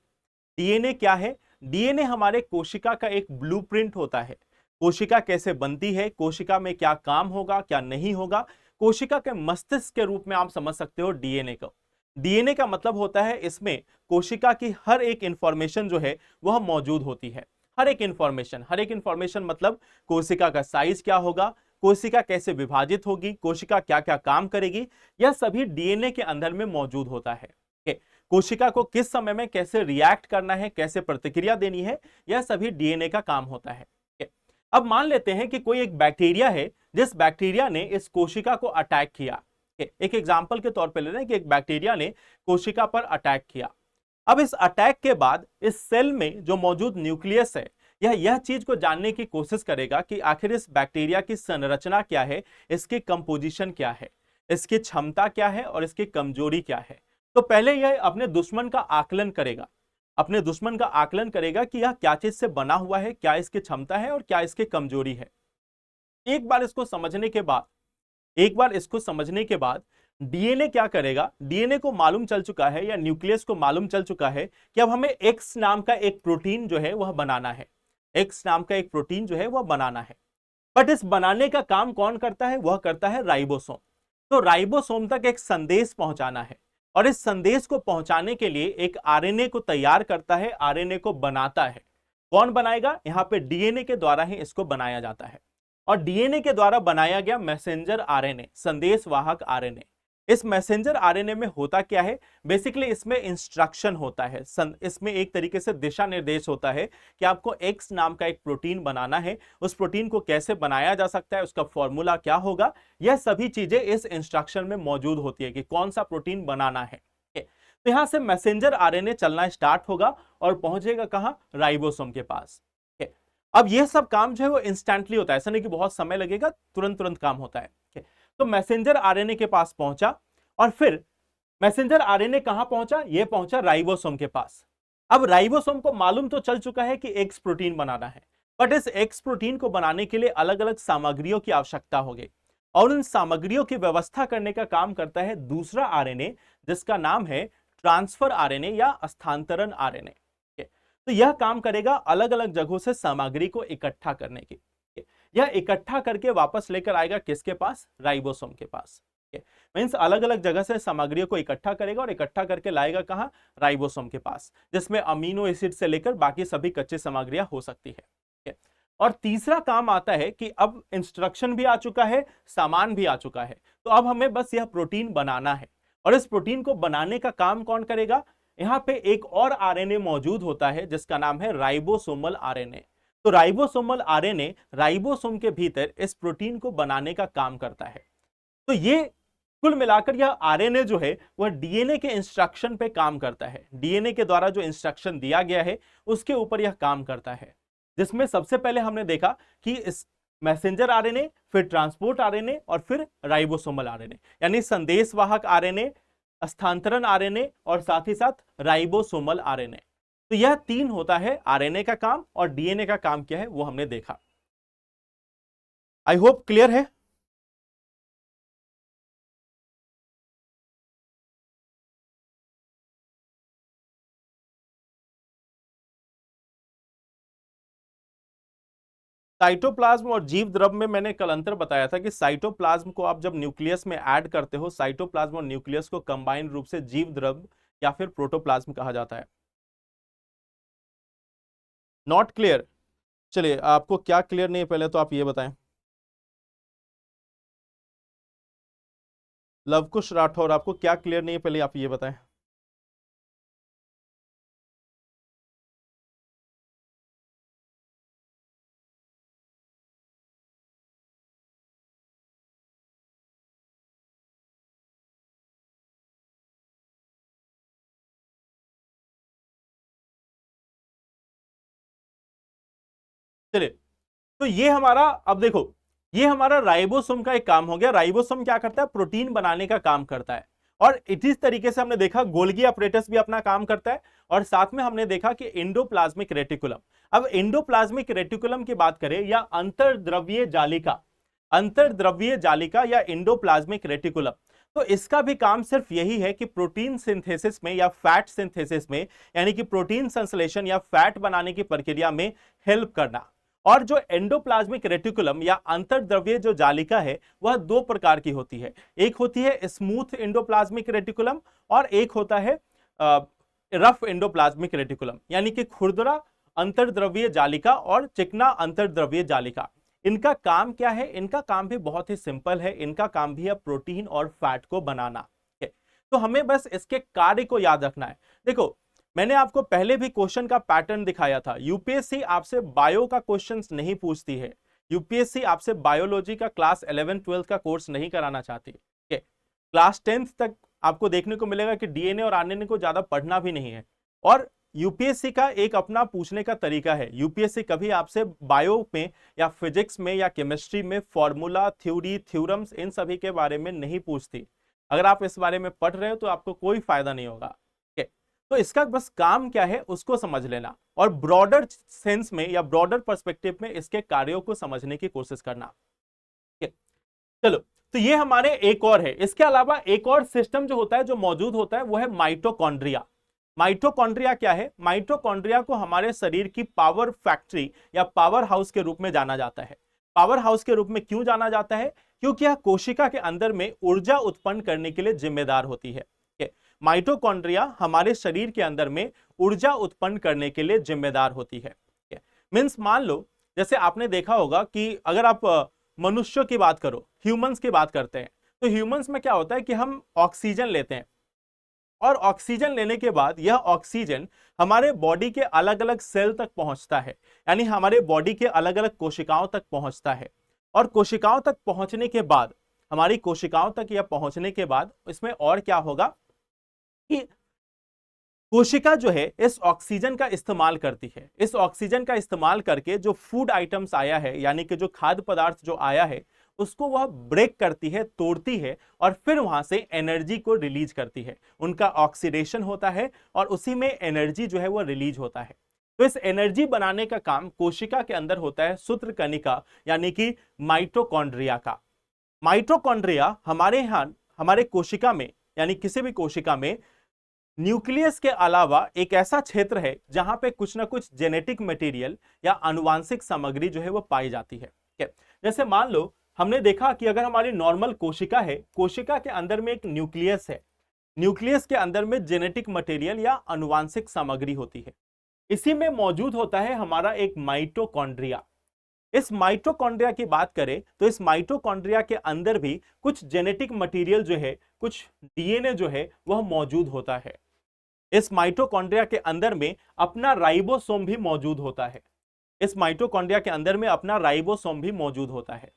डीएनए क्या है? डीएनए हमारे कोशिका का एक ब्लूप्रिंट होता है। कोशिका कैसे बनती है, कोशिका में क्या काम होगा, क्या नहीं होगा, कोशिका के मस्तिष्क के रूप में आप समझ सकते हो डीएनए को। डीएनए का मतलब होता है इसमें कोशिका की हर एक इंफॉर्मेशन जो है वह मौजूद होती है। हर एक इंफॉर्मेशन मतलब कोशिका का साइज क्या होगा, कोशिका कैसे विभाजित होगी, कोशिका क्या क्या काम करेगी, यह सभी डीएनए के अंदर में मौजूद होता है। कोशिका को किस समय में कैसे रिएक्ट करना है, कैसे प्रतिक्रिया देनी है, यह सभी डीएनए का काम होता है। अब मान लेते हैं कि कोई एक बैक्टीरिया है, जिस बैक्टीरिया ने इस कोशिका को अटैक किया। एक एग्जांपल के तौर पे ले रहे हैं कि एक बैक्टीरिया ने कोशिका पर अटैक किया। अब इस अटैक के बाद इस सेल में जो मौजूद न्यूक्लियस है, यह चीज को जानने की कोशिश करेगा कि आखिर इस बैक्टीरिया की संरचना क्या है, इसकी कंपोजिशन क्या है, इसकी क्षमता क्या है और इसकी कमजोरी क्या है। तो पहले यह अपने दुश्मन का आकलन करेगा, अपने दुश्मन का आकलन करेगा कि यह क्या चीज से बना हुआ है, क्या इसकी क्षमता है और क्या इसकी कमजोरी है। एक बार इसको समझने के बाद एक बार इसको समझने के बाद डीएनए क्या करेगा, डीएनए को मालूम चल चुका है या न्यूक्लियस को मालूम चल चुका है कि अब हमें एक्स नाम का एक प्रोटीन जो है वह बनाना है। एक्स नाम का एक प्रोटीन जो है वह बनाना है। बट इस बनाने का काम कौन करता है? वह करता है राइबोसोम। तो राइबोसोम तक एक संदेश पहुंचाना है और इस संदेश को पहुंचाने के लिए एक आरएनए को तैयार करता है, आरएनए को बनाता है। कौन बनाएगा? यहां पे डीएनए के द्वारा ही इसको बनाया जाता है। और डीएनए के द्वारा बनाया गया मैसेंजर आरएनए, संदेशवाहक आरएनए। इस मैसेंजर आरएनए में होता क्या है? बेसिकली इसमें इंस्ट्रक्शन होता है, इसमें एक तरीके से दिशा निर्देश होता है कि आपको एक्स नाम का एक प्रोटीन बनाना है। उस प्रोटीन को कैसे बनाया जा सकता है, उसका फॉर्मूला क्या होगा, यह सभी चीजें इस इंस्ट्रक्शन में मौजूद होती है कि कौन सा प्रोटीन बनाना है। तो यहां से मैसेंजर आरएनए चलना स्टार्ट होगा और पहुंचेगा कहां? राइबोसोम के पास। अब यह सब काम जो है वो इंस्टेंटली होता है, ऐसा नहीं कि बहुत समय लगेगा, तुरंत तुरंत काम होता है। तो मैसेंजर आरएनए के पास पहुंचा और फिर मैसेंजर आरएनए कहां पहुंचा? यह पहुंचा राइबोसोम के पास। अब राइबोसोम को मालूम तो चल चुका है कि एक्स प्रोटीन बनाना है, बट इस एक्स प्रोटीन को बनाने के लिए अलग अलग सामग्रियों की आवश्यकता होगी और उन सामग्रियों की व्यवस्था करने का काम करता है दूसरा आरएनए, जिसका नाम है ट्रांसफर आरएनए या स्थानांतरण आरएनए। तो यह काम करेगा अलग अलग जगहों से सामग्री को इकट्ठा करने की। यह इकट्ठा करके वापस लेकर आएगा किसके पास? राइबोसोम के पास। मींस अलग अलग जगह से सामग्रियों को इकट्ठा करेगा और इकट्ठा करके लाएगा कहां? राइबोसोम के पास, जिसमें अमीनो एसिड से लेकर बाकी सभी कच्ची सामग्रियां हो सकती है। और तीसरा काम आता है कि अब इंस्ट्रक्शन भी आ चुका है, सामान भी आ चुका है, तो अब हमें बस यह प्रोटीन बनाना है। और इस प्रोटीन को बनाने का काम कौन करेगा? यहां पे एक और आरएनए मौजूद होता है जिसका नाम है राइबोसोमल आरएनए। तो राइबोसोमल आरएनए राइबोसोम के भीतर इस प्रोटीन को बनाने का काम करता है। तो ये कुल मिलाकर यह आरएनए जो है वह डीएनए के इंस्ट्रक्शन पे काम करता है। डीएनए के द्वारा जो इंस्ट्रक्शन दिया गया है उसके ऊपर यह काम करता है, जिसमें सबसे पहले हमने देखा कि इस मैसेंजर आरएनए, फिर ट्रांसपोर्ट आरएनए और फिर राइबोसोमल आरएनए, यानी संदेशवाहक आरएनए, स्थानांतरण आरएनए और साथ ही साथ राइबोसोमल आरएनए। तो यह तीन होता है आरएनए का काम, और डीएनए का काम क्या है वो हमने देखा। आई होप क्लियर है। साइटोप्लाज्म और जीव द्रव में मैंने कल अंतर बताया था कि साइटोप्लाज्म को आप जब न्यूक्लियस में ऐड करते हो, साइटोप्लाज्म और न्यूक्लियस को कंबाइंड रूप से जीव द्रव या फिर प्रोटोप्लाज्म कहा जाता है। Not clear? चलिए, आपको क्या क्लियर नहीं है पहले तो आप ये बताएं। लवकुश राठौर, आपको क्या क्लियर नहीं है पहले आप ये बताएं। चलिए, तो ये हमारा, अब देखो, ये हमारा राइबोसोम का एक काम हो गया। राइबोसोम क्या करता है? प्रोटीन बनाने का काम करता है। और इस तरीके से हमने देखा गोल्गी अपरेटस भी अपना काम करता है। और साथ में हमने देखा कि एंडोप्लाज्मिक रेटिकुलम। अब एंडोप्लाज्मिक रेटिकुलम की बात करें या अंतर्द्रव्यीय जालिका, अंतर्द्रव्यीय जालिका या एंडोप्लाज्मिक रेटिकुलम, तो इसका भी काम सिर्फ यही है कि प्रोटीन सिंथेसिस में या फैट सिंथेसिस में, यानी कि प्रोटीन संश्लेषण या फैट बनाने की प्रक्रिया में हेल्प करना। और जो एंडोप्लाज्मिक रेटिकुलम या अंतर्द्रव्यीय जो जालिका है वह दो प्रकार की होती है। एक होती है स्मूथ एंडोप्लाज्मिक रेटिकुलम और एक होता है रफ एंडोप्लाज्मिक रेटिकुलम, यानी कि खुरदरा अंतर्द्रव्यीय जालिका और चिकना अंतर्द्रव्यीय जालिका। इनका काम क्या है? इनका काम भी बहुत ही सिंपल है। इनका काम भी है प्रोटीन और फैट को बनाना है। तो हमें बस इसके कार्य को याद रखना है। देखो, मैंने आपको पहले भी क्वेश्चन का पैटर्न दिखाया था। यूपीएससी आपसे बायो का क्वेश्चंस नहीं पूछती है। यूपीएससी आपसे बायोलॉजी का क्लास 11 12 का कोर्स नहीं कराना चाहती है। क्लास 10th तक आपको देखने को मिलेगा कि डीएनए और आरएनए को ज्यादा पढ़ना भी नहीं है। और यूपीएससी का एक अपना पूछने का तरीका है। यूपीएससी कभी आपसे बायो में या फिजिक्स में या केमिस्ट्री में फॉर्मूला, थ्योरी, थ्योरम्स, इन सभी के बारे में नहीं पूछती। अगर आप इस बारे में पढ़ रहे हो तो आपको कोई फायदा नहीं होगा। तो इसका बस काम क्या है उसको समझ लेना और ब्रॉडर सेंस में या ब्रॉडर पर्सपेक्टिव में इसके कार्यों को समझने की कोशिश करना। चलो, तो ये हमारे एक और है। इसके अलावा एक और सिस्टम जो होता है, जो मौजूद होता है, वो है माइटोकॉन्ड्रिया। माइटोकॉन्ड्रिया क्या है? माइटोकॉन्ड्रिया को हमारे शरीर की पावर फैक्ट्री या पावर हाउस के रूप में जाना जाता है। पावर हाउस के रूप में क्यों जाना जाता है? क्योंकि यह कोशिका के अंदर में ऊर्जा उत्पन्न करने के लिए जिम्मेदार होती है। माइटोकॉन्ड्रिया हमारे शरीर के अंदर में ऊर्जा उत्पन्न करने के लिए जिम्मेदार होती है। मींस मान लो, जैसे आपने देखा होगा कि अगर आप मनुष्यों की बात करो, ह्यूमंस की बात करते हैं, तो ह्यूमंस में क्या होता है कि हम ऑक्सीजन लेते हैं और ऑक्सीजन लेने के बाद यह ऑक्सीजन हमारे बॉडी के अलग अलग सेल तक पहुंचता है, यानी हमारे बॉडी के अलग अलग कोशिकाओं तक पहुंचता है। और कोशिकाओं तक पहुंचने के बाद, हमारी कोशिकाओं तक यह पहुंचने के बाद इसमें और क्या होगा कि कोशिका जो है इस ऑक्सीजन का इस्तेमाल करती है। इस ऑक्सीजन का इस्तेमाल करके जो फूड आइटम्स आया है, यानी कि जो खाद्य पदार्थ जो आया है, उसको वह ब्रेक करती है, तोड़ती है और फिर वहां से एनर्जी को रिलीज करती है। उनका ऑक्सीडेशन होता है और उसी में एनर्जी जो है वो रिलीज होता है। तो इस एनर्जी बनाने का काम कोशिका के अंदर होता है सूत्रकणिका यानी कि माइटोकॉन्ड्रिया का। माइटोकॉन्ड्रिया हमारे यहां, हमारे कोशिका में, यानी किसी भी कोशिका में न्यूक्लियस के अलावा एक ऐसा क्षेत्र है जहां पे कुछ ना कुछ जेनेटिक मटेरियल या आनुवांशिक सामग्री जो है वो पाई जाती है। जैसे मान लो, हमने देखा कि अगर हमारी नॉर्मल कोशिका है, कोशिका के अंदर में एक न्यूक्लियस है, न्यूक्लियस के अंदर में जेनेटिक मटेरियल या आनुवांशिक सामग्री होती है। इसी में मौजूद होता है हमारा एक माइटोकॉन्ड्रिया। इस माइटोकॉन्ड्रिया की बात करें तो इस माइटोकॉन्ड्रिया के अंदर भी कुछ जेनेटिक मटेरियल जो है, कुछ डीएनए जो है वह मौजूद होता है। इस माइटोकॉन्ड्रिया के अंदर में अपना राइबोसोम भी मौजूद होता है। इस माइटोकॉन्ड्रिया के अंदर में अपना राइबोसोम भी मौजूद होता है।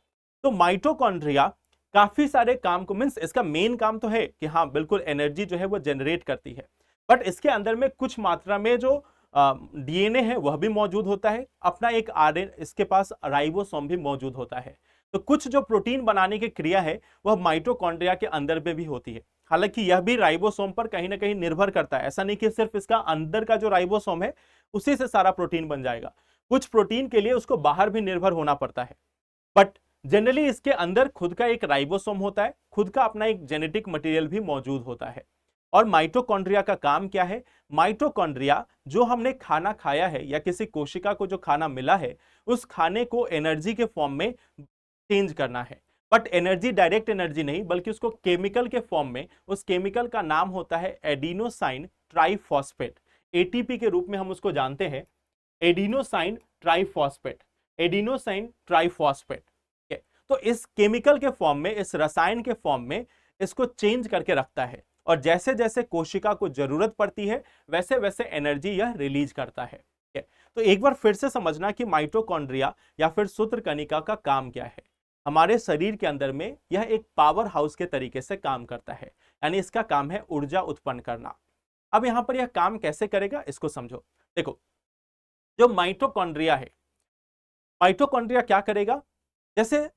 तो माइटोकॉन्ड्रिया काफी सारे काम को, मींस इसका मेन काम तो है कि हाँ बिल्कुल एनर्जी जो है वो जनरेट करती है, बट इसके अंदर में कुछ मात्रा में जो डीएनए है वह भी मौजूद होता है, अपना एक आरएन, इसके पास राइबोसोम भी मौजूद होता है। तो कुछ जो प्रोटीन बनाने की क्रिया है वह माइटोकॉन्ड्रिया के अंदर में भी होती है। हालांकि यह भी राइबोसोम पर कहीं ना कहीं निर्भर करता है। ऐसा नहीं कि सिर्फ इसका अंदर का जो राइबोसोम है उसी से सारा प्रोटीन बन जाएगा। कुछ प्रोटीन के लिए उसको बाहर भी निर्भर होना पड़ता है, बट जनरली इसके अंदर खुद का एक राइबोसोम होता है, खुद का अपना एक जेनेटिक मटेरियल भी मौजूद होता है। और माइटोकॉन्ड्रिया का काम क्या है? माइटोकॉन्ड्रिया जो हमने खाना खाया है या किसी कोशिका को जो खाना मिला है उस खाने को एनर्जी के फॉर्म में चेंज करना है। बट एनर्जी डायरेक्ट एनर्जी नहीं, बल्कि उसको केमिकल के फॉर्म में, उस केमिकल का नाम होता है एडिनोसाइन ट्राइफॉस्फेट। एटीपी के रूप में हम उसको जानते हैं, एडिनोसाइन ट्राइफॉस्फेट, एडिनोसाइन ट्राइफॉस्फेट। तो इस केमिकल के फॉर्म में, इस रसायन के फॉर्म में इसको चेंज करके रखता है और जैसे जैसे कोशिका को जरूरत पड़ती है वैसे वैसे एनर्जी यह रिलीज करता है। तो एक बार फिर से समझना कि माइटोकॉन्ड्रिया या फिर सूत्रकणिका का काम क्या है। हमारे शरीर के अंदर में यह एक पावर हाउस के तरीके से काम करता है, यानी इसका काम है ऊर्जा उत्पन्न करना। अब यहां पर यह काम कैसे करेगा इसको समझो। देखो, जो माइटोकॉन्ड्रिया है, माइटोकॉन्ड्रिया क्या करेगा? जैसे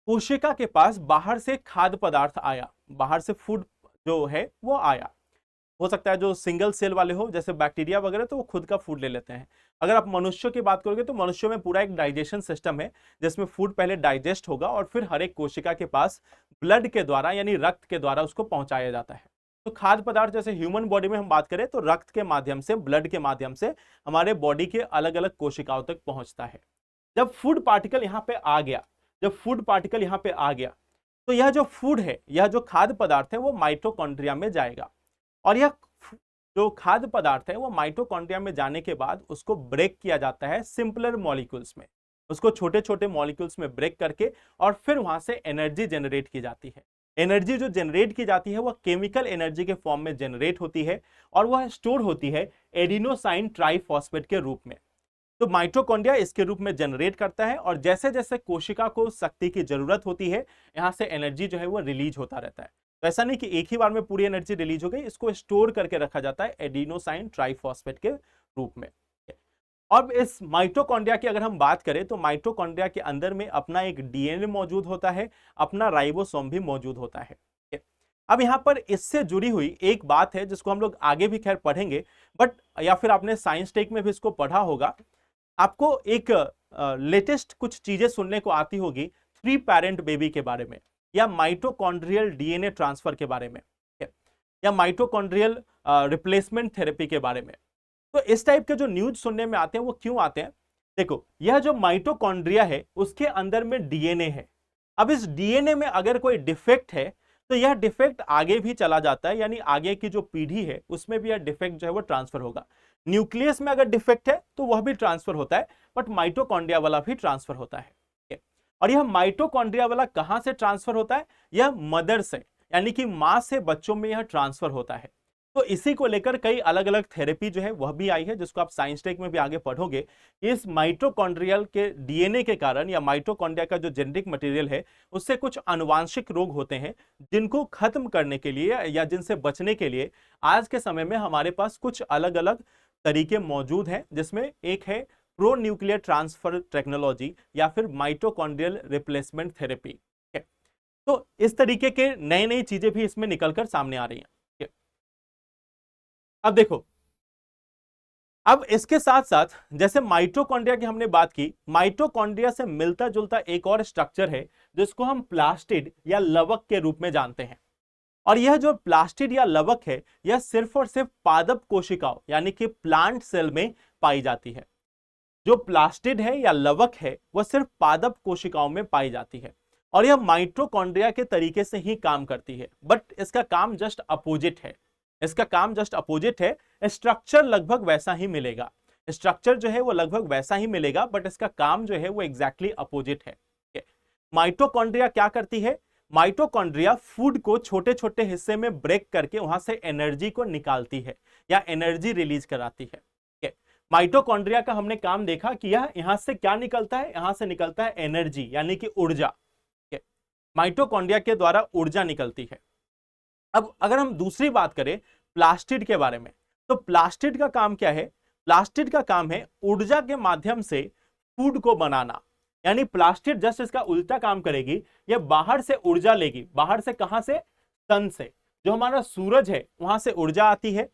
कोशिका के पास बाहर से खाद्य पदार्थ आया, बाहर से फूड जो है वो आया, हो सकता है जो सिंगल सेल वाले हो जैसे बैक्टीरिया वगैरह, तो वो खुद का फूड ले लेते हैं। अगर आप मनुष्यों की बात करोगे तो मनुष्यों में पूरा एक डाइजेशन सिस्टम है जिसमें फूड पहले डाइजेस्ट होगा और फिर हर एक कोशिका के पास ब्लड के द्वारा यानी रक्त के द्वारा उसको पहुंचाया जाता है। तो खाद्य पदार्थ जैसे ह्यूमन बॉडी में हम बात करें तो रक्त के माध्यम से, ब्लड के माध्यम से हमारे बॉडी के अलग अलग कोशिकाओं तक पहुंचता है। जब फूड पार्टिकल यहाँ पे आ गया, जब फूड पार्टिकल यहाँ पे आ गया तो यह जो फूड है, यह जो खाद्य पदार्थ है वो माइटोकॉन्ड्रिया में जाएगा और यह जो खाद्य पदार्थ है वो माइटोकॉन्ड्रिया में जाने के बाद उसको ब्रेक किया जाता है सिंपलर मॉलिक्यूल्स में, उसको छोटे छोटे मॉलिक्यूल्स में ब्रेक करके और फिर वहां से एनर्जी जनरेट की जाती है। एनर्जी जो जनरेट की जाती है वह केमिकल एनर्जी के फॉर्म में जनरेट होती है और वह स्टोर होती है एडिनोसाइन ट्राइफॉस्फेट के रूप में। तो माइटोकॉन्ड्रिया इसके रूप में जनरेट करता है और जैसे जैसे कोशिका को शक्ति की जरूरत होती है यहां से एनर्जी जो है वो रिलीज होता रहता है। तो ऐसा नहीं कि एक ही बार में पूरी एनर्जी रिलीज हो गई, इसको स्टोर करके रखा जाता है एडिनोसाइन ट्राइफॉस्फेट के रूप में। अब इस माइटोकॉन्ड्रिया की अगर हम बात करें तो माइटोकॉन्ड्रिया के अंदर में अपना एक डीएनए मौजूद होता है, अपना राइबोसोम भी मौजूद होता है। अब यहां पर इससे जुड़ी हुई एक बात है जिसको हम लोग आगे भी खैर पढ़ेंगे, बट या फिर आपने साइंस टेक में भी इसको पढ़ा होगा। आपको एक लेटेस्ट कुछ चीजें सुनने को आती होगी 3 पैरेंट बेबी के बारे में, या माइटोकॉन्ड्रियल डीएनए ट्रांसफर के बारे में, या माइटोकॉन्ड्रियल रिप्लेसमेंट थेरेपी के बारे में। तो इस टाइप के जो न्यूज सुनने में आते हैं वो क्यों आते हैं? देखो, यह जो माइटोकॉन्ड्रिया है उसके अंदर में डीएनए है। अब इस डीएनए में अगर कोई डिफेक्ट है तो यह डिफेक्ट आगे भी चला जाता है, यानी आगे की जो पीढ़ी है उसमें भी यह डिफेक्ट जो है वो ट्रांसफर होगा। न्यूक्लियस में अगर डिफेक्ट है तो वह भी ट्रांसफर होता है, बट माइटोकॉन्ड्रिया वाला भी ट्रांसफर होता है। और यह माइटोकॉन्ड्रिया वाला कहां से ट्रांसफर होता है? यह मदर से, यानी कि मां से बच्चों में यह ट्रांसफर होता है। तो इसी को लेकर कई अलग अलग थेरेपी जो है वह भी आई है, जिसको आप साइंस टेक में भी आगे पढ़ोगे। इस माइटोकॉन्ड्रियल के डीएनए के कारण या माइटोकॉन्ड्रिया का जो जेनेटिक मटेरियल है उससे कुछ आनुवांशिक रोग होते हैं जिनको खत्म करने के लिए या जिनसे बचने के लिए आज के समय में हमारे पास कुछ अलग अलग तरीके मौजूद हैं, जिसमें एक है प्रो न्यूक्लियर ट्रांसफर टेक्नोलॉजी या फिर माइटोकॉन्ड्रियल रिप्लेसमेंट थेरेपी। तो इस तरीके के नई नई चीजें भी इसमें निकलकर सामने आ रही हैं। अब देखो, अब इसके साथ साथ जैसे माइटोकॉन्ड्रिया की हमने बात की, माइटोकॉन्ड्रिया से मिलता जुलता एक और स्ट्रक्चर है जिसको हम प्लास्टिड या लवक के रूप में जानते हैं। और यह जो प्लास्टिड या लवक है यह सिर्फ और सिर्फ पादप कोशिकाओं यानी कि प्लांट सेल में पाई जाती है। जो प्लास्टिड है या लवक है वह सिर्फ पादप कोशिकाओं में पाई जाती है और यह माइटोकॉन्ड्रिया के तरीके से ही काम करती है, बट इसका काम जस्ट अपोजिट है। इसका काम जस्ट अपोजिट है। स्ट्रक्चर लगभग वैसा ही मिलेगा, स्ट्रक्चर जो है वो लगभग वैसा ही मिलेगा, बट इसका काम जो है वो एग्जैक्टली अपोजिट है। माइटोकॉन्ड्रिया क्या करती है? माइटोकॉन्ड्रिया फूड को छोटे छोटे हिस्से में ब्रेक करके वहां से एनर्जी को निकालती है या एनर्जी रिलीज कराती है। माइटोकॉन्ड्रिया का हमने काम देखा कि यह यहां से क्या निकलता है? यहां से निकलता है एनर्जी यानी कि ऊर्जा। माइटोकॉन्ड्रिया के द्वारा ऊर्जा निकलती है। अब अगर हम दूसरी बात करें प्लास्टिड के बारे में, तो प्लास्टिड का काम क्या है? प्लास्टिड का काम है ऊर्जा के माध्यम से फूड को बनाना, यानी प्लास्टिड जस्ट इसका उल्टा काम करेगी। यह बाहर से ऊर्जा लेगी। बाहर से कहां से? सन से। जो हमारा सूरज है वहां से ऊर्जा आती है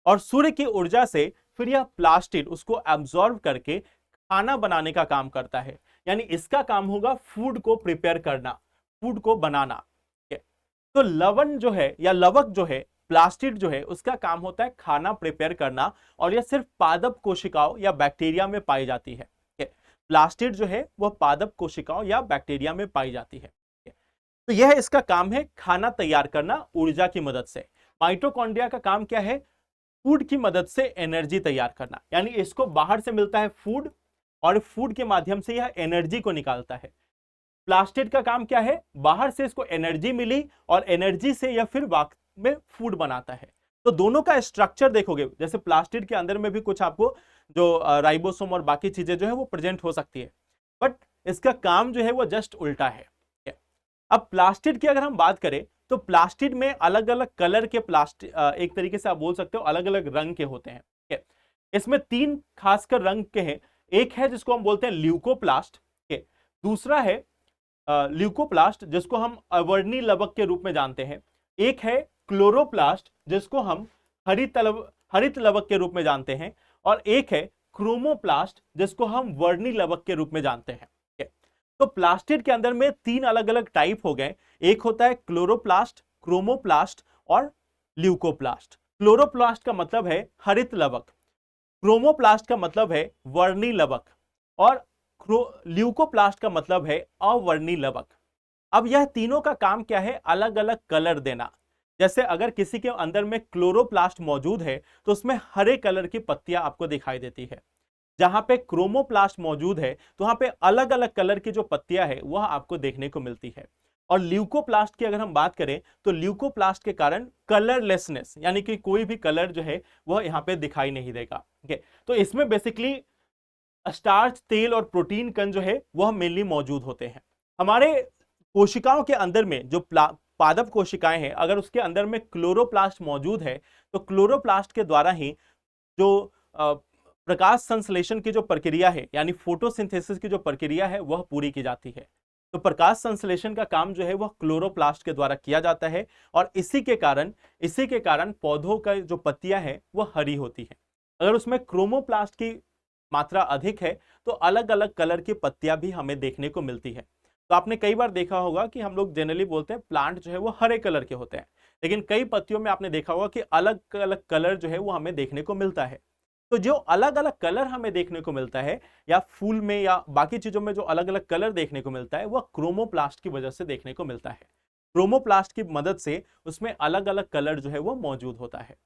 और सूर्य की ऊर्जा से फिर यह प्लास्टिड उसको एब्जॉर्ब करके खाना बनाने का काम करता है, यानी इसका काम होगा फूड को प्रिपेयर करना, फूड को बनाना। तो लवण जो है या लवक जो है प्लास्टिड जो है उसका काम होता है खाना प्रिपेयर करना, और यह सिर्फ पादप कोशिकाओं या बैक्टीरिया में पाई जाती है। प्लास्टिड जो है वह पादप कोशिकाओं या बैक्टीरिया में पाई जाती है। तो यह इसका काम है खाना तैयार करना ऊर्जा की मदद से। माइटोकॉन्ड्रिया का काम क्या है? फूड की मदद से एनर्जी तैयार करना, यानी इसको बाहर से मिलता है फूड, और फूड के माध्यम से यह एनर्जी को निकालता है। प्लास्टिड का काम क्या है? बाहर से इसको एनर्जी मिली और एनर्जी से यह फिर वास्तव में फूड बनाता है। तो दोनों का स्ट्रक्चर देखोगे, जैसे प्लास्टिड के अंदर में भी कुछ आपको जो राइबोसोम और बाकी चीजें जो है वो प्रेजेंट हो सकती है, बट इसका काम जो है वो जस्ट उल्टा है। अब प्लास्टिड की अगर हम बात करें तो प्लास्टिड में अलग अलग कलर के प्लास्टिड, एक तरीके से आप बोल सकते हो अलग अलग रंग के होते हैं। इसमें तीन खासकर रंग के हैं। एक है जिसको हम बोलते हैं ल्यूकोप्लास्ट, दूसरा है ल्यूकोप्लास्ट जिसको हम अवर्णी लवक के रूप में जानते हैं, एक है क्लोरोप्लास्ट जिसको हम हरित लवक के रूप में जानते हैं, और एक है क्रोमोप्लास्ट जिसको हम वर्णी लवक के रूप में जानते हैं। तो प्लास्टिड के अंदर में तीन अलग अलग टाइप हो गए, एक होता है क्लोरोप्लास्ट, क्रोमोप्लास्ट और ल्यूकोप्लास्ट। क्लोरोप्लास्ट का मतलब है हरित लवक, क्रोमोप्लास्ट का मतलब है वर्णी लवक, और ल्यूकोप्लास्ट का मतलब है अवर्णी लवक। अब यह तीनों का काम क्या है? अलग अलग कलर देना। जैसे अगर किसी के अंदर में क्लोरोप्लास्ट मौजूद है तो उसमें हरे कलर की पत्तियां आपको दिखाई देती है, जहां पे क्रोमोप्लास्ट मौजूद है तो वहां पे अलग अलग कलर की जो पत्तियां है वह आपको देखने को मिलती है। और ल्यूकोप्लास्ट की अगर हम बात करें तो ल्यूकोप्लास्ट के कारण कलरलेसनेस, यानी कि कोई भी कलर जो है वह यहाँ पे दिखाई नहीं देगा। तो इसमें बेसिकली स्टार्च, तेल और प्रोटीन कण जो है वह मेनली मौजूद होते हैं। हमारे कोशिकाओं के अंदर में जो पादप कोशिकाएं हैं, अगर उसके अंदर में क्लोरोप्लास्ट मौजूद है तो क्लोरोप्लास्ट के द्वारा ही जो प्रकाश संश्लेषण की जो प्रक्रिया है, यानी फोटोसिंथेसिस की जो प्रक्रिया है वह पूरी की जाती है। तो प्रकाश संश्लेषण का काम जो है वह क्लोरोप्लास्ट के द्वारा किया जाता है, और इसी के कारण पौधों का जो पत्तियां है वह हरी होती है। अगर उसमें क्रोमोप्लास्ट की मात्रा अधिक है तो अलग अलग कलर की पत्तियां भी हमें देखने को मिलती है। तो आपने कई बार देखा होगा कि हम लोग जनरली बोलते हैं प्लांट जो है वो हरे कलर के होते हैं, लेकिन कई पत्तियों में आपने देखा होगा कि अलग अलग कलर जो है वो हमें देखने को मिलता है। तो जो अलग अलग कलर हमें देखने को मिलता है, या फूल में या बाकी चीजों में जो अलग अलग कलर देखने को मिलता है, वह क्रोमोप्लास्ट की वजह से देखने को मिलता है। क्रोमोप्लास्ट की मदद से उसमें अलग अलग कलर जो है वो मौजूद होता है।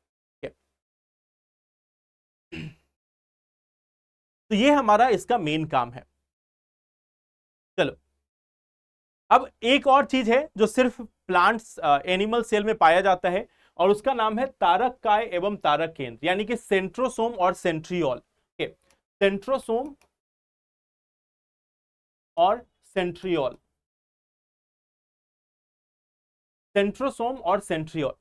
तो ये हमारा इसका मेन काम है। चलो, अब एक और चीज है जो सिर्फ प्लांट्स, एनिमल सेल में पाया जाता है, और उसका नाम है तारक काय एवं तारक केंद्र, यानी कि सेंट्रोसोम और सेंट्रियोल। सेंट्रोसोम और सेंट्रियोल, सेंट्रोसोम और सेंट्रियोल।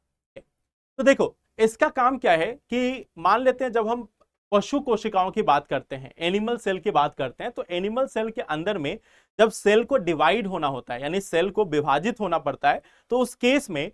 तो देखो इसका काम क्या है कि मान लेते हैं जब हम पशु कोशिकाओं की बात करते हैं, एनिमल सेल की बात करते हैं, तो एनिमल सेल के अंदर में जब सेल को डिवाइड होना होता है, यानी सेल को विभाजित होना पड़ता है, तो उस केस में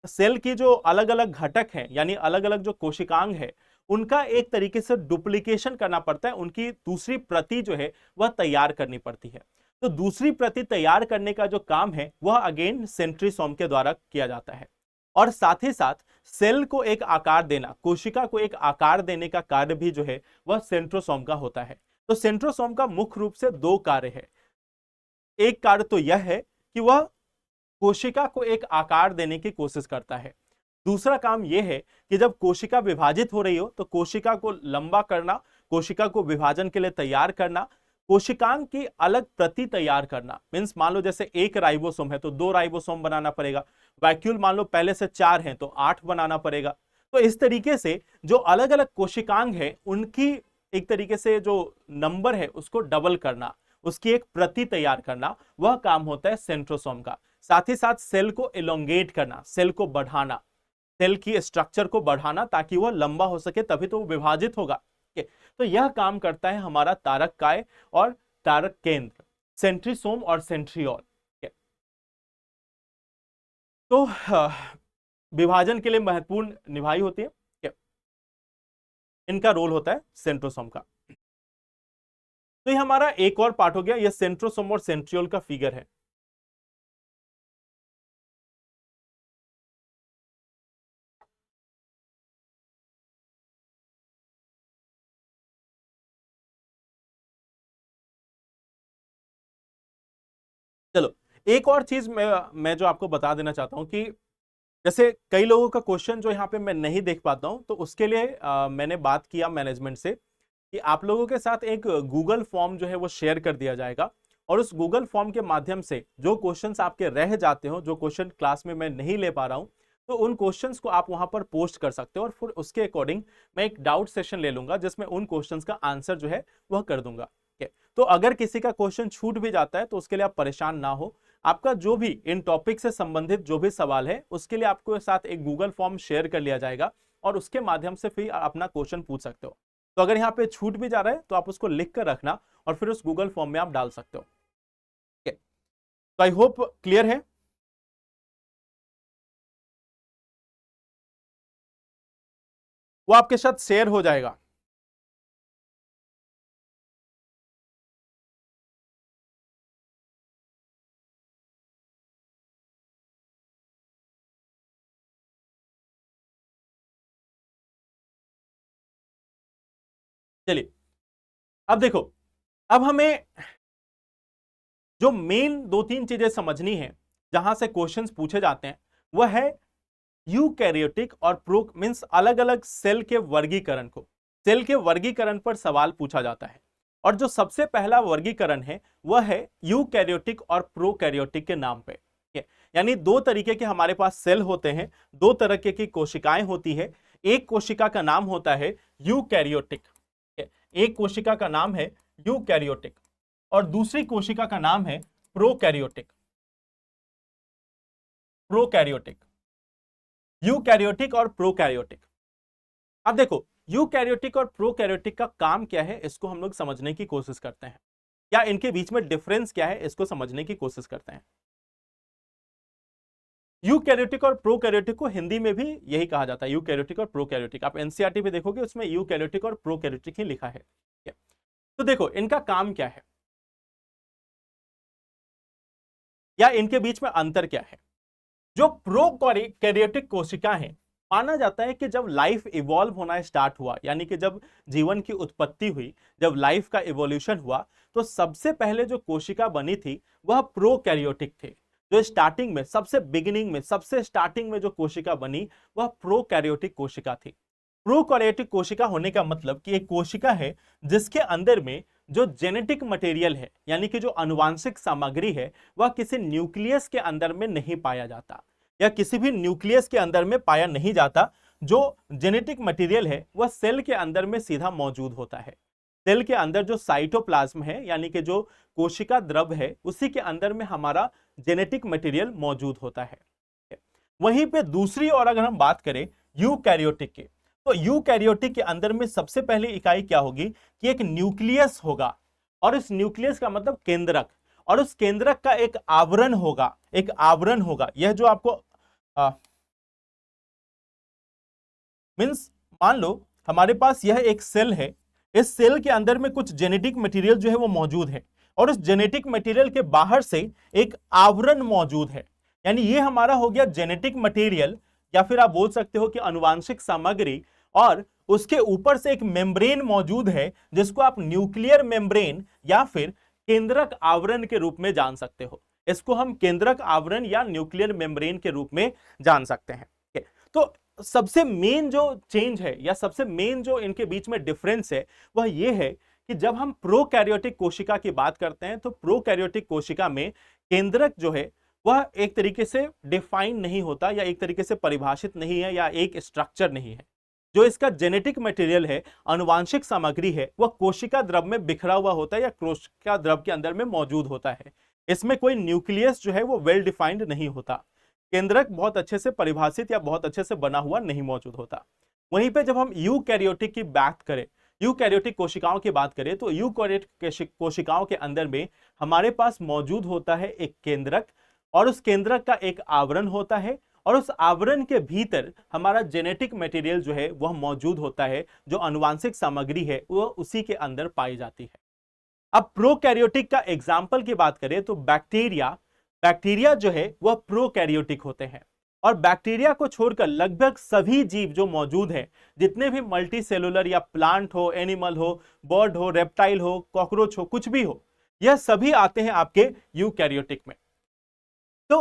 सेल की जो अलग अलग घटक हैं, यानी अलग अलग जो कोशिकांग है, उनका एक तरीके से डुप्लीकेशन करना पड़ता है, उनकी दूसरी प्रति जो है वह तैयार करनी पड़ती है। तो दूसरी प्रति तैयार करने का जो काम है वह अगेन सेंट्रीसोम के द्वारा किया जाता है। और साथ ही साथ सेल को एक आकार देना, कोशिका को एक आकार देने का कार्य भी जो है वह सेंट्रोसोम का होता है। तो सेंट्रोसोम का मुख्य रूप से दो कार्य है। एक कार्य तो यह है कि वह कोशिका को एक आकार देने की कोशिश करता है। दूसरा काम यह है कि जब कोशिका विभाजित हो रही हो तो कोशिका को लंबा करना, कोशिका को विभाजन के लिए तैयार करना, कोशिकांग की अलग प्रति तैयार करना। मींस मान लो जैसे एक राइबोसोम है तो दो राइबोसोम बनाना पड़ेगा, वैक्यूल मान लो पहले से 4 है तो 8 बनाना पड़ेगा। तो इस तरीके से जो अलग अलग कोशिकांग है उनकी एक तरीके से जो नंबर है उसको डबल करना, उसकी एक प्रति तैयार करना, वह काम होता है सेंट्रोसोम का। साथ ही साथ सेल को एलोंगेट करना, सेल को बढ़ाना, सेल की स्ट्रक्चर को बढ़ाना ताकि वह लंबा हो सके, तभी तो वो विभाजित होगा। तो यह काम करता है हमारा तारक काय और तारक केंद्र, सेंट्रीसोम और सेंट्रियोल। तो विभाजन के लिए महत्वपूर्ण निभाई होती है, इनका रोल होता है सेंट्रोसोम का। तो ये हमारा एक और पार्ट हो गया, ये सेंट्रोसोम और सेंट्रियोल का फिगर है। एक और चीज मैं जो आपको बता देना चाहता हूं कि जैसे कई लोगों का क्वेश्चन जो यहाँ पे मैं नहीं देख पाता हूं, तो उसके लिए मैंने बात किया मैनेजमेंट से कि आप लोगों के साथ एक गूगल फॉर्म जो है वो शेयर कर दिया जाएगा, और उस गूगल फॉर्म के माध्यम से जो क्वेश्चंस आपके रह जाते हो, जो क्वेश्चन क्लास में मैं नहीं ले पा रहा हूं, तो उन क्वेश्चंस को आप वहां पर पोस्ट कर सकते हो, और फिर उसके अकॉर्डिंग मैं एक डाउट सेशन ले लूंगा जिसमें उन क्वेश्चंस का आंसर जो है वह कर दूंगा। तो अगर किसी का क्वेश्चन छूट भी जाता है तो उसके लिए आप परेशान ना हो। आपका जो भी इन टॉपिक से संबंधित जो भी सवाल है उसके लिए आपको साथ एक गूगल फॉर्म शेयर कर लिया जाएगा, और उसके माध्यम से फिर अपना क्वेश्चन पूछ सकते हो। तो अगर यहाँ पे छूट भी जा रहा है तो आप उसको लिख कर रखना और फिर उस गूगल फॉर्म में आप डाल सकते हो। तो आई होप क्लियर है। वो आपके साथ शेयर हो जाएगा। चलिए, अब देखो, अब हमें जो मेन दो तीन चीजें समझनी है जहां से क्वेश्चंस पूछे जाते हैं, वह है यूकैरियोटिक और प्रो मींस अलग अलग सेल के वर्गीकरण को, सेल के वर्गीकरण पर सवाल पूछा जाता है। और जो सबसे पहला वर्गीकरण है वह है यूकैरियोटिक और प्रोकैरियोटिक के नाम पे। यानी दो तरीके के हमारे पास सेल होते हैं, दो तरीके की कोशिकाएं होती है। एक कोशिका का नाम होता है यूकैरियोटिक, एक कोशिका का नाम है यूकैरियोटिक, और दूसरी कोशिका का नाम है प्रोकैरियोटिक। प्रोकैरियोटिक, यूकैरियोटिक और प्रोकैरियोटिक। अब देखो, यूकैरियोटिक और प्रोकैरियोटिक का काम क्या है इसको हम लोग समझने की कोशिश करते हैं, या इनके बीच में डिफरेंस क्या है इसको समझने की कोशिश करते हैं। यूकैरियोटिक और प्रोकैरियोटिक को हिंदी में भी यही कहा जाता है, यूकैरियोटिक और प्रोकैरियोटिक। आप एनसीईआरटी पे देखोगे उसमें यूकैरियोटिक और प्रोकैरियोटिक ही लिखा है। तो देखो इनका काम क्या है, या इनके बीच में अंतर क्या है। जो प्रोकैरियोटिक कोशिका है, माना जाता है कि जब लाइफ इवॉल्व होना स्टार्ट हुआ, यानी कि जब जीवन की उत्पत्ति हुई, जब लाइफ का इवोल्यूशन हुआ, तो सबसे पहले जो कोशिका बनी थी वह प्रोकैरियोटिक थे। जो स्टार्टिंग में, सबसे बिगिनिंग में, सबसे स्टार्टिंग में जो कोशिका बनी वह प्रोकैरियोटिक कोशिका थी। प्रोकैरियोटिक कोशिका होने का मतलब कि एक कोशिका है जिसके अंदर में जो जेनेटिक मटेरियल है, यानी कि जो आनुवांशिक सामग्री है, वह किसी न्यूक्लियस के अंदर में नहीं पाया जाता, या किसी भी न्यूक्लियस के अंदर में पाया नहीं जाता। जो जेनेटिक मटेरियल है वह सेल के अंदर में सीधा मौजूद होता है। सेल के अंदर जो साइटोप्लाज्म है, यानी कि जो कोशिका द्रव है, उसी के अंदर में हमारा जेनेटिक मटेरियल मौजूद होता है। वहीं पे दूसरी ओर अगर हम बात करें यूकैरियोटिक के, तो यूकैरियोटिक के अंदर में सबसे पहली इकाई क्या होगी कि एक न्यूक्लियस होगा, और इस न्यूक्लियस का मतलब केंद्रक, और उस केंद्रक का एक आवरण होगा, एक आवरण होगा। यह जो आपको मींस मान लो हमारे पास यह एक सेल है, इस सेल के अंदर में कुछ जेनेटिक मटेरियल जो है वो मौजूद है, और उस जेनेटिक मटेरियल के बाहर से एक आवरण मौजूद है। यानी ये हमारा हो गया जेनेटिक मटेरियल, या फिर आप बोल सकते हो कि आनुवांशिक सामग्री, और उसके ऊपर से एक मेम्ब्रेन मौजूद है जिसको आप न्यूक्लियर मेम्ब्रेन या फिर केंद्रक आवरण के रूप में जान सकते हो। इसको हम केंद्रक आवरण या न्यूक्लियर मेम्ब्रेन के रूप में जान सकते हैं। तो सबसे मेन जो चेंज है, या सबसे मेन जो इनके बीच में डिफरेंस है, वह यह है कि जब हम प्रोकैरियोटिक कोशिका की बात करते हैं तो प्रोकैरियोटिक कोशिका में केंद्रक जो है वह एक तरीके से डिफाइन नहीं होता, या एक तरीके से परिभाषित नहीं है, या एक स्ट्रक्चर नहीं है। जो इसका जेनेटिक मटेरियल है, आनुवांशिक सामग्री है, वह कोशिका द्रव में बिखरा हुआ होता है, या कोशिका द्रव के अंदर में मौजूद होता है। इसमें कोई न्यूक्लियस जो है वो वेल डिफाइंड नहीं होता, केंद्रक बहुत अच्छे से परिभाषित या बहुत अच्छे से बना हुआ नहीं मौजूद होता। वहीं पे जब हम यूकैरियोटिक की बात करें, यूकैरियोटिक कोशिकाओं की बात करें, तो यूकैरियोटिक कोशिकाओं के अंदर में हमारे पास मौजूद होता है एक केंद्रक, और उस केंद्रक का एक आवरण होता है, और उस आवरण के भीतर हमारा जेनेटिक मटेरियल जो है वह मौजूद होता है। जो आनुवांशिक सामग्री है वह उसी के अंदर पाई जाती है। अब प्रोकैरियोटिक का एग्जाम्पल की बात करें तो बैक्टीरिया, बैक्टीरिया जो है वह प्रोकैरियोटिक होते हैं। और बैक्टीरिया को छोड़कर लगभग सभी जीव जो मौजूद हैं, जितने भी मल्टी सेलुलर, या प्लांट हो, एनिमल हो, बर्ड हो, रेप्टाइल हो, कॉकरोच हो, कुछ भी हो, यह सभी आते हैं आपके यूकैरियोटिक में। तो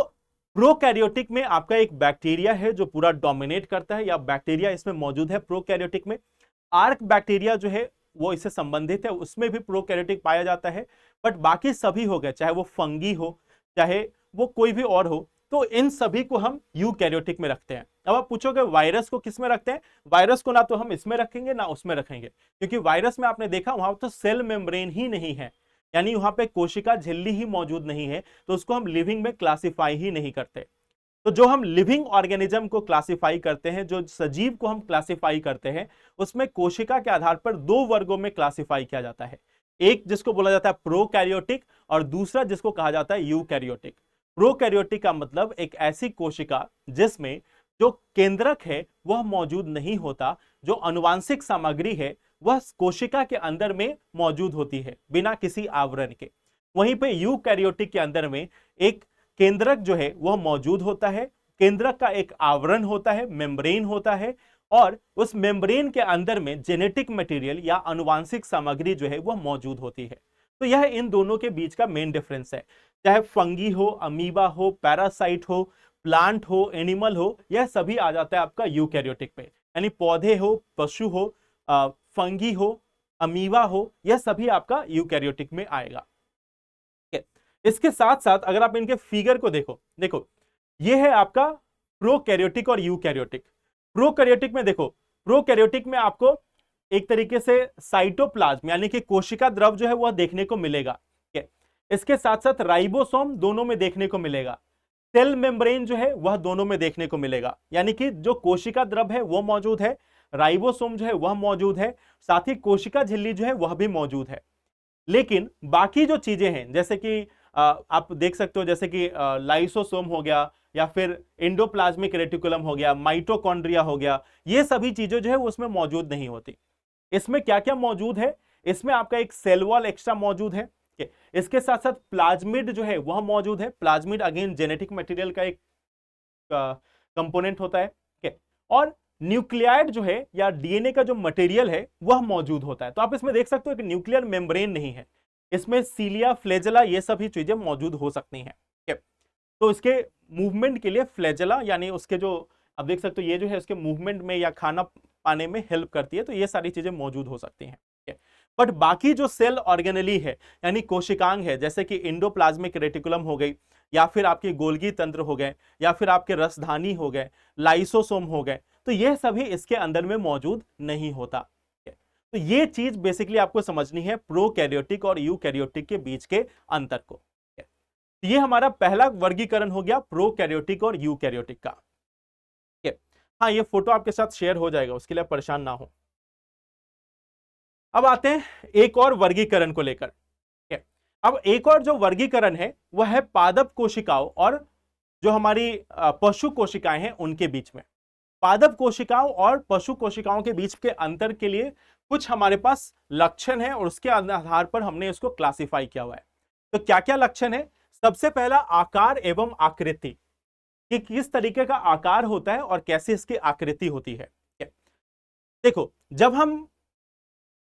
प्रोकैरियोटिक में आपका एक बैक्टीरिया है जो पूरा डोमिनेट करता है, या बैक्टीरिया इसमें मौजूद है प्रोकैरियोटिक में। आर्क बैक्टीरिया जो है वो इससे संबंधित है, उसमें भी प्रोकैरियोटिक पाया जाता है। बट बाकी सभी हो गए, चाहे वो फंगी हो, चाहे वो कोई भी और हो, तो इन सभी को हम यूकैरियोटिक में रखते हैं। अब आप पूछोगे वायरस को किस में रखते हैं? वायरस को ना तो हम इसमें रखेंगे ना उसमें रखेंगे, क्योंकि वायरस में आपने देखा वहां तो सेल मेम्ब्रेन ही नहीं है, यानी वहां पे कोशिका झिल्ली ही मौजूद नहीं है, तो उसको हम लिविंग में क्लासिफाई ही नहीं करते। तो जो हम लिविंग ऑर्गेनिज्म को क्लासिफाई करते हैं, जो सजीव को हम क्लासिफाई करते हैं, उसमें कोशिका के आधार पर दो वर्गों में क्लासिफाई किया जाता है। एक जिसको बोला जाता है प्रोकैरियोटिक और दूसरा जिसको कहा जाता है यूकैरियोटिक। प्रोकैरियोटिक का मतलब एक ऐसी कोशिका जिसमें जो केंद्रक है वह मौजूद नहीं होता, जो आनुवांशिक सामग्री है वह कोशिका के अंदर में मौजूद होती है बिना किसी आवरण के। वहीं पे यूकैरियोटिक के अंदर में एक केंद्रक जो है वह मौजूद होता है, केंद्रक का एक आवरण होता है, मेम्ब्रेन होता है, और उस मेम्ब्रेन के अंदर में जेनेटिक मटेरियल या आनुवांशिक सामग्री जो है वह मौजूद होती है। तो यह इन दोनों के बीच का मेन डिफरेंस है। चाहे फंगी हो, अमीबा हो, पैरासाइट हो, प्लांट हो, एनिमल हो, यह सभी आ जाता है आपका यूकैरियोटिक पे। यानी पौधे हो, पशु हो, फंगी हो, अमीबा हो, यह सभी आपका यूकैरियोटिक में आएगा। इसके साथ साथ अगर आप इनके फिगर को देखो यह है आपका प्रोकैरियोटिक और यूकैरियोटिक। प्रोकैरियोटिक में देखो, प्रोकैरियोटिक में आपको एक तरीके से साइटोप्लाज्म यानी कि कोशिका द्रव जो है वह देखने को मिलेगा। इसके साथ साथ राइबोसोम दोनों में देखने को मिलेगा, सेल मेम्ब्रेन जो है वह दोनों में देखने को मिलेगा, यानी कि जो कोशिका द्रव है वह मौजूद है, राइबोसोम जो है वह मौजूद है, साथ ही कोशिका झिल्ली जो है वह भी मौजूद है। लेकिन बाकी जो चीजें हैं, जैसे कि आप देख सकते हो, जैसे कि लाइसोसोम हो गया, या फिर एंडोप्लाज्मिक रेटिकुलम हो गया, माइटोकॉन्ड्रिया हो गया, ये सभी चीजें जो है उसमें मौजूद नहीं होती। इसमें क्या क्या मौजूद है? इसमें आपका एक सेल वॉल एक्स्ट्रा मौजूद है। इसके साथ साथ प्लाज्मिड जो है वह मौजूद है। प्लाज्मिड अगेन जेनेटिक मटेरियल का एक कंपोनेंट होता है। और न्यूक्लियाइड जो है या डीएनए का जो मटेरियल है वह मौजूद होता है। तो आप इसमें देख सकते हो कि न्यूक्लियर मेम्ब्रेन नहीं है, इसमें सीलिया, फ्लैजेला, ये सभी चीजें मौजूद हो सकती हैं। तो इसके मूवमेंट के लिए फ्लैजेला यानी उसके जो आप देख सकते हो ये जो है उसके मूवमेंट में या खाना पाने में हेल्प करती है, तो ये सारी चीजें मौजूद हो सकती हैं। बट बाकी जो सेल ऑर्गेनेली है यानी कोशिकांग है, जैसे कि एंडोप्लाज्मिक रेटिकुलम हो गई, या फिर आपके गोल्गी तंत्र हो गए, या फिर आपके रसधानी हो गए, लाइसोसोम हो गए, तो यह सभी इसके अंदर में मौजूद नहीं होता। तो ये चीज बेसिकली आपको समझनी है प्रोकैरियोटिक और यूकैरियोटिक के बीच के अंतर को। ये हमारा पहला वर्गीकरण हो गया प्रोकैरियोटिक और यूकैरियोटिक का। हाँ, ये फोटो आपके साथ शेयर हो जाएगा, उसके लिए परेशान ना हो। अब आते हैं एक और वर्गीकरण को लेकर। अब एक और जो वर्गीकरण है वह है पादप कोशिकाओं और जो हमारी पशु कोशिकाएं हैं उनके बीच में। पादप कोशिकाओं और पशु कोशिकाओं के बीच के अंतर के लिए कुछ हमारे पास लक्षण है और उसके आधार पर हमने इसको क्लासिफाई किया हुआ है। तो क्या क्या लक्षण है? सबसे पहला आकार एवं आकृति, कि किस तरीके का आकार होता है और कैसे इसकी आकृति होती है। देखो, जब हम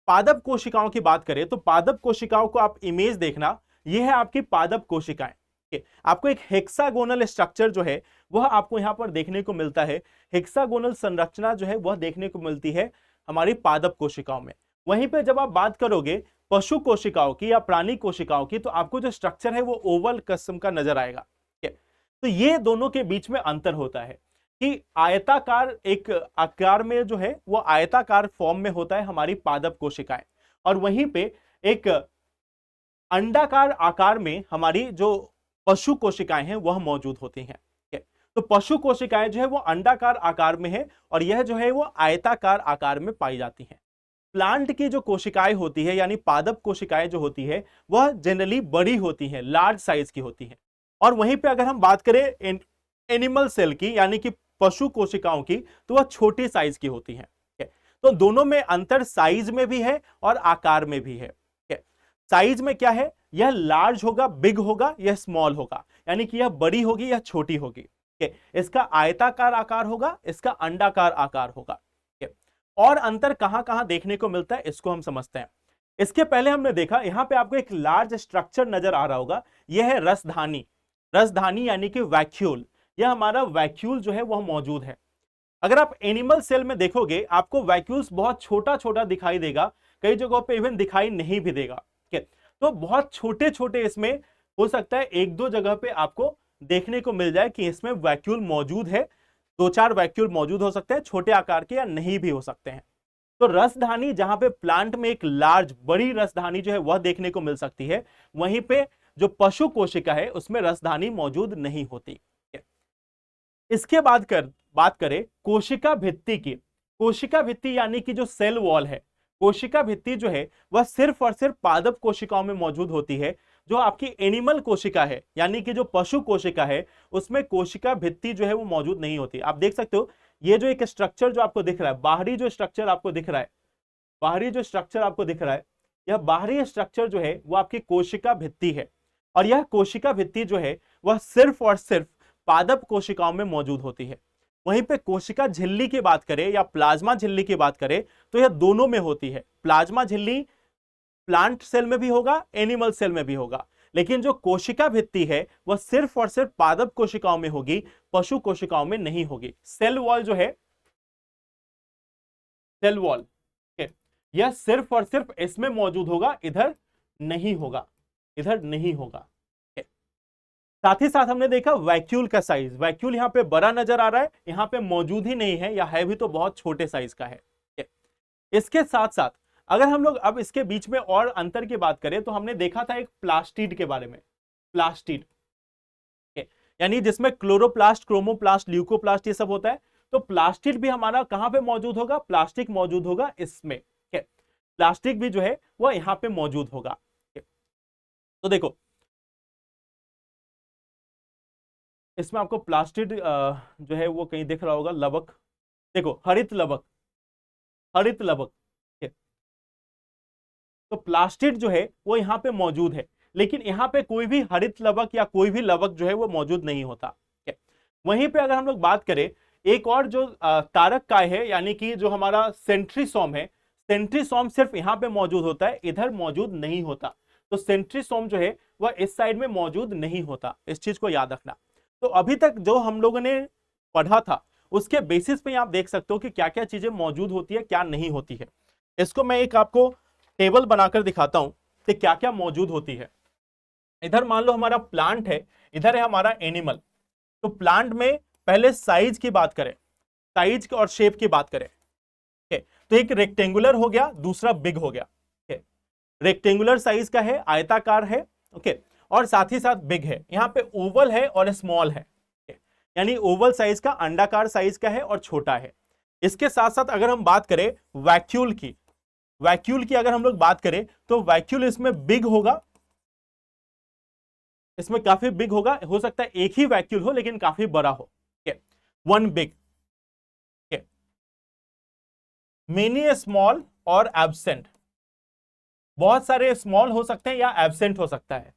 पादप कोशिकाओं की बात करें तो पादप कोशिकाओं को आप इमेज देखना, यह है आपकी पादप कोशिकाएं। आपको एक हेक्सागोनल स्ट्रक्चर जो है वह आपको यहां पर देखने को मिलता है। हेक्सागोनल संरचना जो है वह देखने को मिलती है हमारी पादप कोशिकाओं में। वहीं पे जब आप बात करोगे पशु कोशिकाओं की या प्राणी कोशिकाओं की, तो आपको जो स्ट्रक्चर है वो ओवल किस्म का नजर आएगा। तो ये दोनों के बीच में अंतर होता है कि आयताकार एक आकार में जो है वो आयताकार फॉर्म में होता है हमारी पादप कोशिकाएं, और वहीं पे एक अंडाकार आकार में हमारी जो पशु कोशिकाएं हैं वह मौजूद होती हैं। तो पशु कोशिकाएं जो है वो अंडाकार आकार में है और यह जो है वो आयताकार आकार में पाई जाती हैं। प्लांट की जो कोशिकाएं होती है यानी पादप कोशिकाएं जो होती है वह जनरली बड़ी होती हैं, लार्ज साइज की होती हैं। और वहीं पे अगर हम बात करें एनिमल सेल की यानी कि पशु कोशिकाओं की, तो वह छोटी साइज की होती हैं। तो दोनों में अंतर साइज में भी है और आकार में भी है। साइज में क्या है, यह लार्ज होगा, बिग होगा, यह स्मॉल होगा, यानी कि यह बड़ी होगी या छोटी होगी। इसका आयताकार आकार होगा, इसका अंडाकार आकार होगा। और अंतर कहां कहां देखने को मिलता है इसको हम समझते हैं। इसके पहले हमने देखा यहां पे आपको एक लार्ज स्ट्रक्चर नजर आ रहा होगा, यह है रसधानी। रसधानी यानी कि वैक्यूल, यह हमारा वैक्यूल जो है वह मौजूद है। अगर आप एनिमल सेल में देखोगे आपको वैक्यूल्स बहुत छोटा छोटा दिखाई देगा, कई जगहों पे इवन दिखाई नहीं भी देगा। ठीक है, तो बहुत छोटे छोटे इसमें हो सकता है एक दो जगह पे आपको देखने को मिल जाए कि इसमें वैक्यूल मौजूद है, दो चार वैक्यूल मौजूद हो सकते हैं, छोटे आकार के या नहीं भी हो सकते हैं। तो रसधानी जहां पे प्लांट में एक लार्ज बड़ी रसधानी जो है वह देखने को मिल सकती है, वहीं पे जो पशु कोशिका है उसमें रसधानी मौजूद नहीं होती। इसके बाद बात करें कोशिका भित्ति की। कोशिका भित्ति यानी कि जो सेल वॉल है, कोशिका भित्ति जो है वह सिर्फ और सिर्फ पादप कोशिकाओं में मौजूद होती है। जो आपकी एनिमल कोशिका है यानी कि जो पशु कोशिका है उसमें कोशिका भित्ति जो है वो मौजूद नहीं होती। आप देख सकते हो ये जो एक स्ट्रक्चर जो आपको दिख रहा है, बाहरी जो स्ट्रक्चर आपको दिख रहा है, बाहरी जो स्ट्रक्चर आपको दिख रहा है, यह बाहरी स्ट्रक्चर जो है वो आपकी कोशिका भित्ति है। और यह कोशिका भित्ति जो है वह सिर्फ और सिर्फ पादप कोशिकाओं में मौजूद होती है। वहीं पे कोशिका झिल्ली की बात करें या प्लाज्मा झिल्ली की बात करें तो यह दोनों में होती है। प्लाज्मा झिल्ली प्लांट सेल में भी होगा, एनिमल सेल में भी होगा, लेकिन जो कोशिका भित्ति है वह सिर्फ और सिर्फ पादप कोशिकाओं में होगी, पशु कोशिकाओं में नहीं होगी। सेल वॉल जो है, सेल वॉल यह सिर्फ और सिर्फ इसमें मौजूद होगा, इधर नहीं होगा, इधर नहीं होगा। साथ ही साथ हमने देखा वैक्यूल का साइज, वैक्यूल यहां पे बड़ा नजर आ रहा है, यहां पे मौजूद ही नहीं है या है भी तो बहुत छोटे साइज का है। इसके साथ साथ अगर हम लोग अब इसके बीच में और अंतर की बात करें तो हमने देखा था एक प्लास्टिड के बारे में, प्लास्टिड यानी जिसमें क्लोरोप्लास्ट, क्रोमोप्लास्ट, ल्यूकोप्लास्ट ये सब होता है। तो प्लास्टिड भी हमारा कहां पे मौजूद होगा, प्लास्टिक मौजूद होगा इसमें। प्लास्टिक भी जो है वह यहां पे मौजूद होगा। तो देखो इसमें आपको प्लास्टिड जो है वो कहीं दिख रहा होगा, लवक, देखो हरित लवक, हरित लवक। तो प्लास्टिड जो है वो यहां पे मौजूद है, लेकिन यहां पे कोई भी हरित लवक या कोई भी लवक जो है वो मौजूद नहीं होता। वहीं पे अगर हम लोग बात करें एक और जो तारक काय है यानी कि जो हमारा सेंट्रीसोम है, सेंट्रीसोम सिर्फ यहां पे मौजूद होता है, इधर मौजूद नहीं होता। तो सेंट्रीसोम जो है वह इस साइड में मौजूद नहीं होता, इस चीज को याद रखना। तो अभी तक जो हम लोगों ने पढ़ा था उसके बेसिस पे आप देख सकते हो कि क्या क्या चीजें मौजूद होती है, क्या नहीं होती है। इसको मैं एक आपको टेबल बनाकर दिखाता हूं कि क्या क्या मौजूद होती है। इधर मान लो हमारा प्लांट है, इधर है हमारा एनिमल। तो प्लांट में पहले साइज की बात करें, साइज और शेप की बात करें, तो एक रेक्टेंगुलर हो गया, दूसरा बिग हो गया। रेक्टेंगुलर साइज का है, आयताकार है, ओके, और साथ ही साथ बिग है। यहां पे ओवल है और स्मॉल है, यानी ओवल साइज का, अंडाकार साइज का है और छोटा है। इसके साथ साथ अगर हम बात करें वैक्यूल की, वैक्यूल की अगर हम लोग बात करें तो वैक्यूल इसमें बिग होगा, इसमें काफी बिग होगा, हो सकता है एक ही वैक्यूल हो लेकिन काफी बड़ा हो। वन बिग, मेनी स्मॉल और एब्सेंट, बहुत सारे स्मॉल हो सकते हैं या एब्सेंट हो सकता है।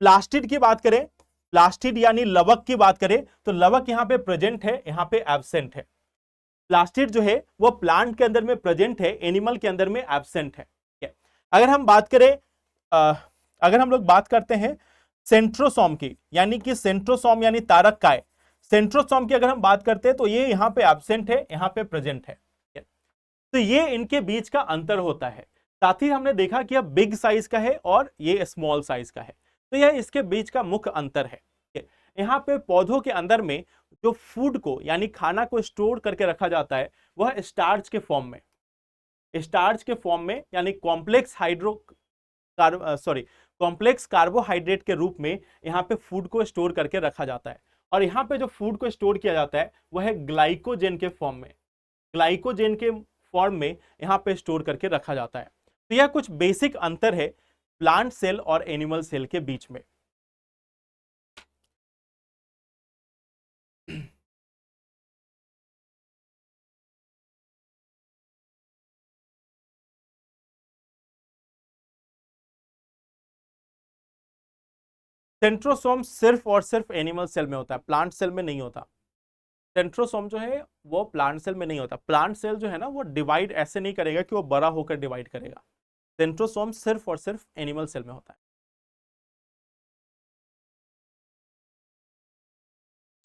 प्लास्टिड की बात करें, प्लास्टिड यानी लवक की बात करें तो लवक यहां पे प्रेजेंट है, यहां पे एब्सेंट है। प्लास्टिड जो है वो प्लांट के अंदर में प्रेजेंट है, एनिमल के अंदर में एब्सेंट है। अगर हम बात करें अगर हम लोग बात करते हैं सेंट्रोसोम की, यानी कि सेंट्रोसोम यानी तारक काय, सेंट्रोसोम की अगर हम बात करते हैं तो ये यहां पे एब्सेंट है, यहां पे प्रेजेंट है। तो ये इनके बीच का अंतर होता है। साथ ही हमने देखा कि यह बिग साइज का है और ये स्मॉल साइज का है, तो यह इसके बीच का मुख्य अंतर है। यहाँ पे पौधों के अंदर में जो फूड को यानी खाना को स्टोर करके रखा जाता है वह स्टार्च के फॉर्म में, स्टार्च के फॉर्म में, यानी कॉम्प्लेक्स कार्बोहाइड्रेट के रूप में यहाँ पे फूड को स्टोर करके रखा जाता है। और यहाँ पे जो फूड को स्टोर किया जाता है वह है ग्लाइकोजेन के फॉर्म में, ग्लाइकोजेन के फॉर्म में यहाँ पे स्टोर करके रखा जाता है। तो यह कुछ बेसिक अंतर है प्लांट सेल और एनिमल सेल के बीच में। सेंट्रोसोम सिर्फ और सिर्फ एनिमल सेल में होता है, प्लांट सेल में नहीं होता। सेंट्रोसोम जो है वो प्लांट सेल में नहीं होता। प्लांट सेल जो है ना वो डिवाइड ऐसे नहीं करेगा कि वो बड़ा होकर डिवाइड करेगा। सेंट्रोसोम सिर्फ और सिर्फ एनिमल सेल में होता है।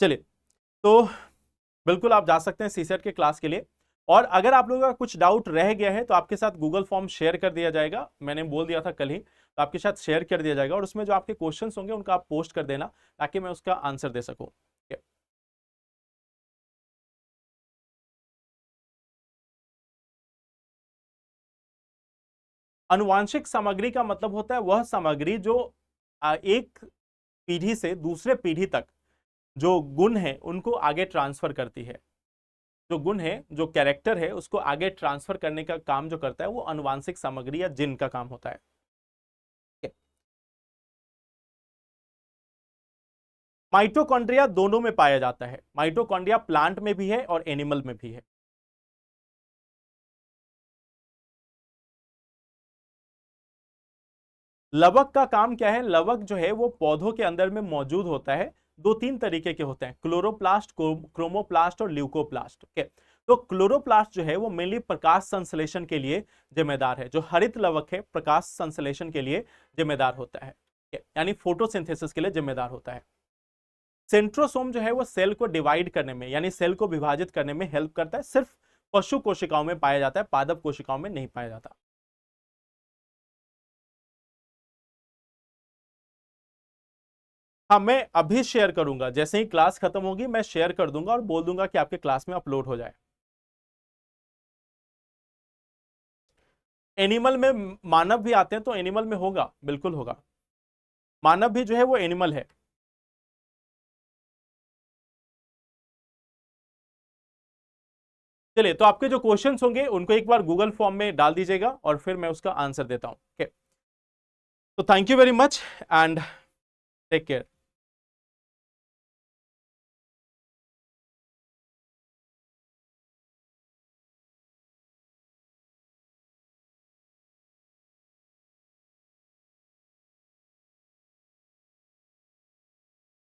चलिए, तो बिल्कुल आप जा सकते हैं सीसेट के क्लास के लिए। और अगर आप लोगों का कुछ डाउट रह गया है तो आपके साथ गूगल फॉर्म शेयर कर दिया जाएगा, मैंने बोल दिया था कल ही, तो आपके साथ शेयर कर दिया जाएगा और उसमें जो आपके क्वेश्चंस होंगे उनका आप पोस्ट कर देना ताकि मैं उसका आंसर दे सकूं। अनुवांशिक सामग्री का मतलब होता है वह सामग्री जो एक पीढ़ी से दूसरे पीढ़ी तक जो गुण है उनको आगे ट्रांसफर करती है। जो गुण है, जो कैरेक्टर है, उसको आगे ट्रांसफर करने का काम जो करता है वो अनुवांशिक सामग्री या जीन का काम होता है। माइटोकॉन्ड्रिया दोनों में पाया जाता है, माइटोकॉन्ड्रिया प्लांट में भी है और एनिमल में भी है। लवक का काम क्या है? लवक जो है वो पौधों के अंदर में मौजूद होता है, दो तीन तरीके के होते हैं, क्लोरोप्लास्ट, क्रोमोप्लास्ट और ल्यूकोप्लास्ट। ओके, तो क्लोरोप्लास्ट जो है वो मेनली प्रकाश संश्लेषण के लिए जिम्मेदार है। जो हरित लवक है प्रकाश संश्लेषण के लिए जिम्मेदार होता है, यानी फोटोसिंथेसिस के लिए जिम्मेदार होता है। सेंट्रोसोम जो है वो सेल को डिवाइड करने में यानी सेल को विभाजित करने में हेल्प करता है, सिर्फ पशु कोशिकाओं में पाया जाता है, पादप कोशिकाओं में नहीं पाया जाता। हाँ, मैं अभी शेयर करूंगा, जैसे ही क्लास खत्म होगी मैं शेयर कर दूंगा और बोल दूंगा कि आपके क्लास में अपलोड हो जाए। एनिमल में मानव भी आते हैं तो एनिमल में होगा, बिल्कुल होगा, मानव भी जो है वो एनिमल है। चलिए, तो आपके जो क्वेश्चंस होंगे उनको एक बार गूगल फॉर्म में डाल दीजिएगा और फिर मैं उसका आंसर देता हूं। ओके, तो thank you very much and take care.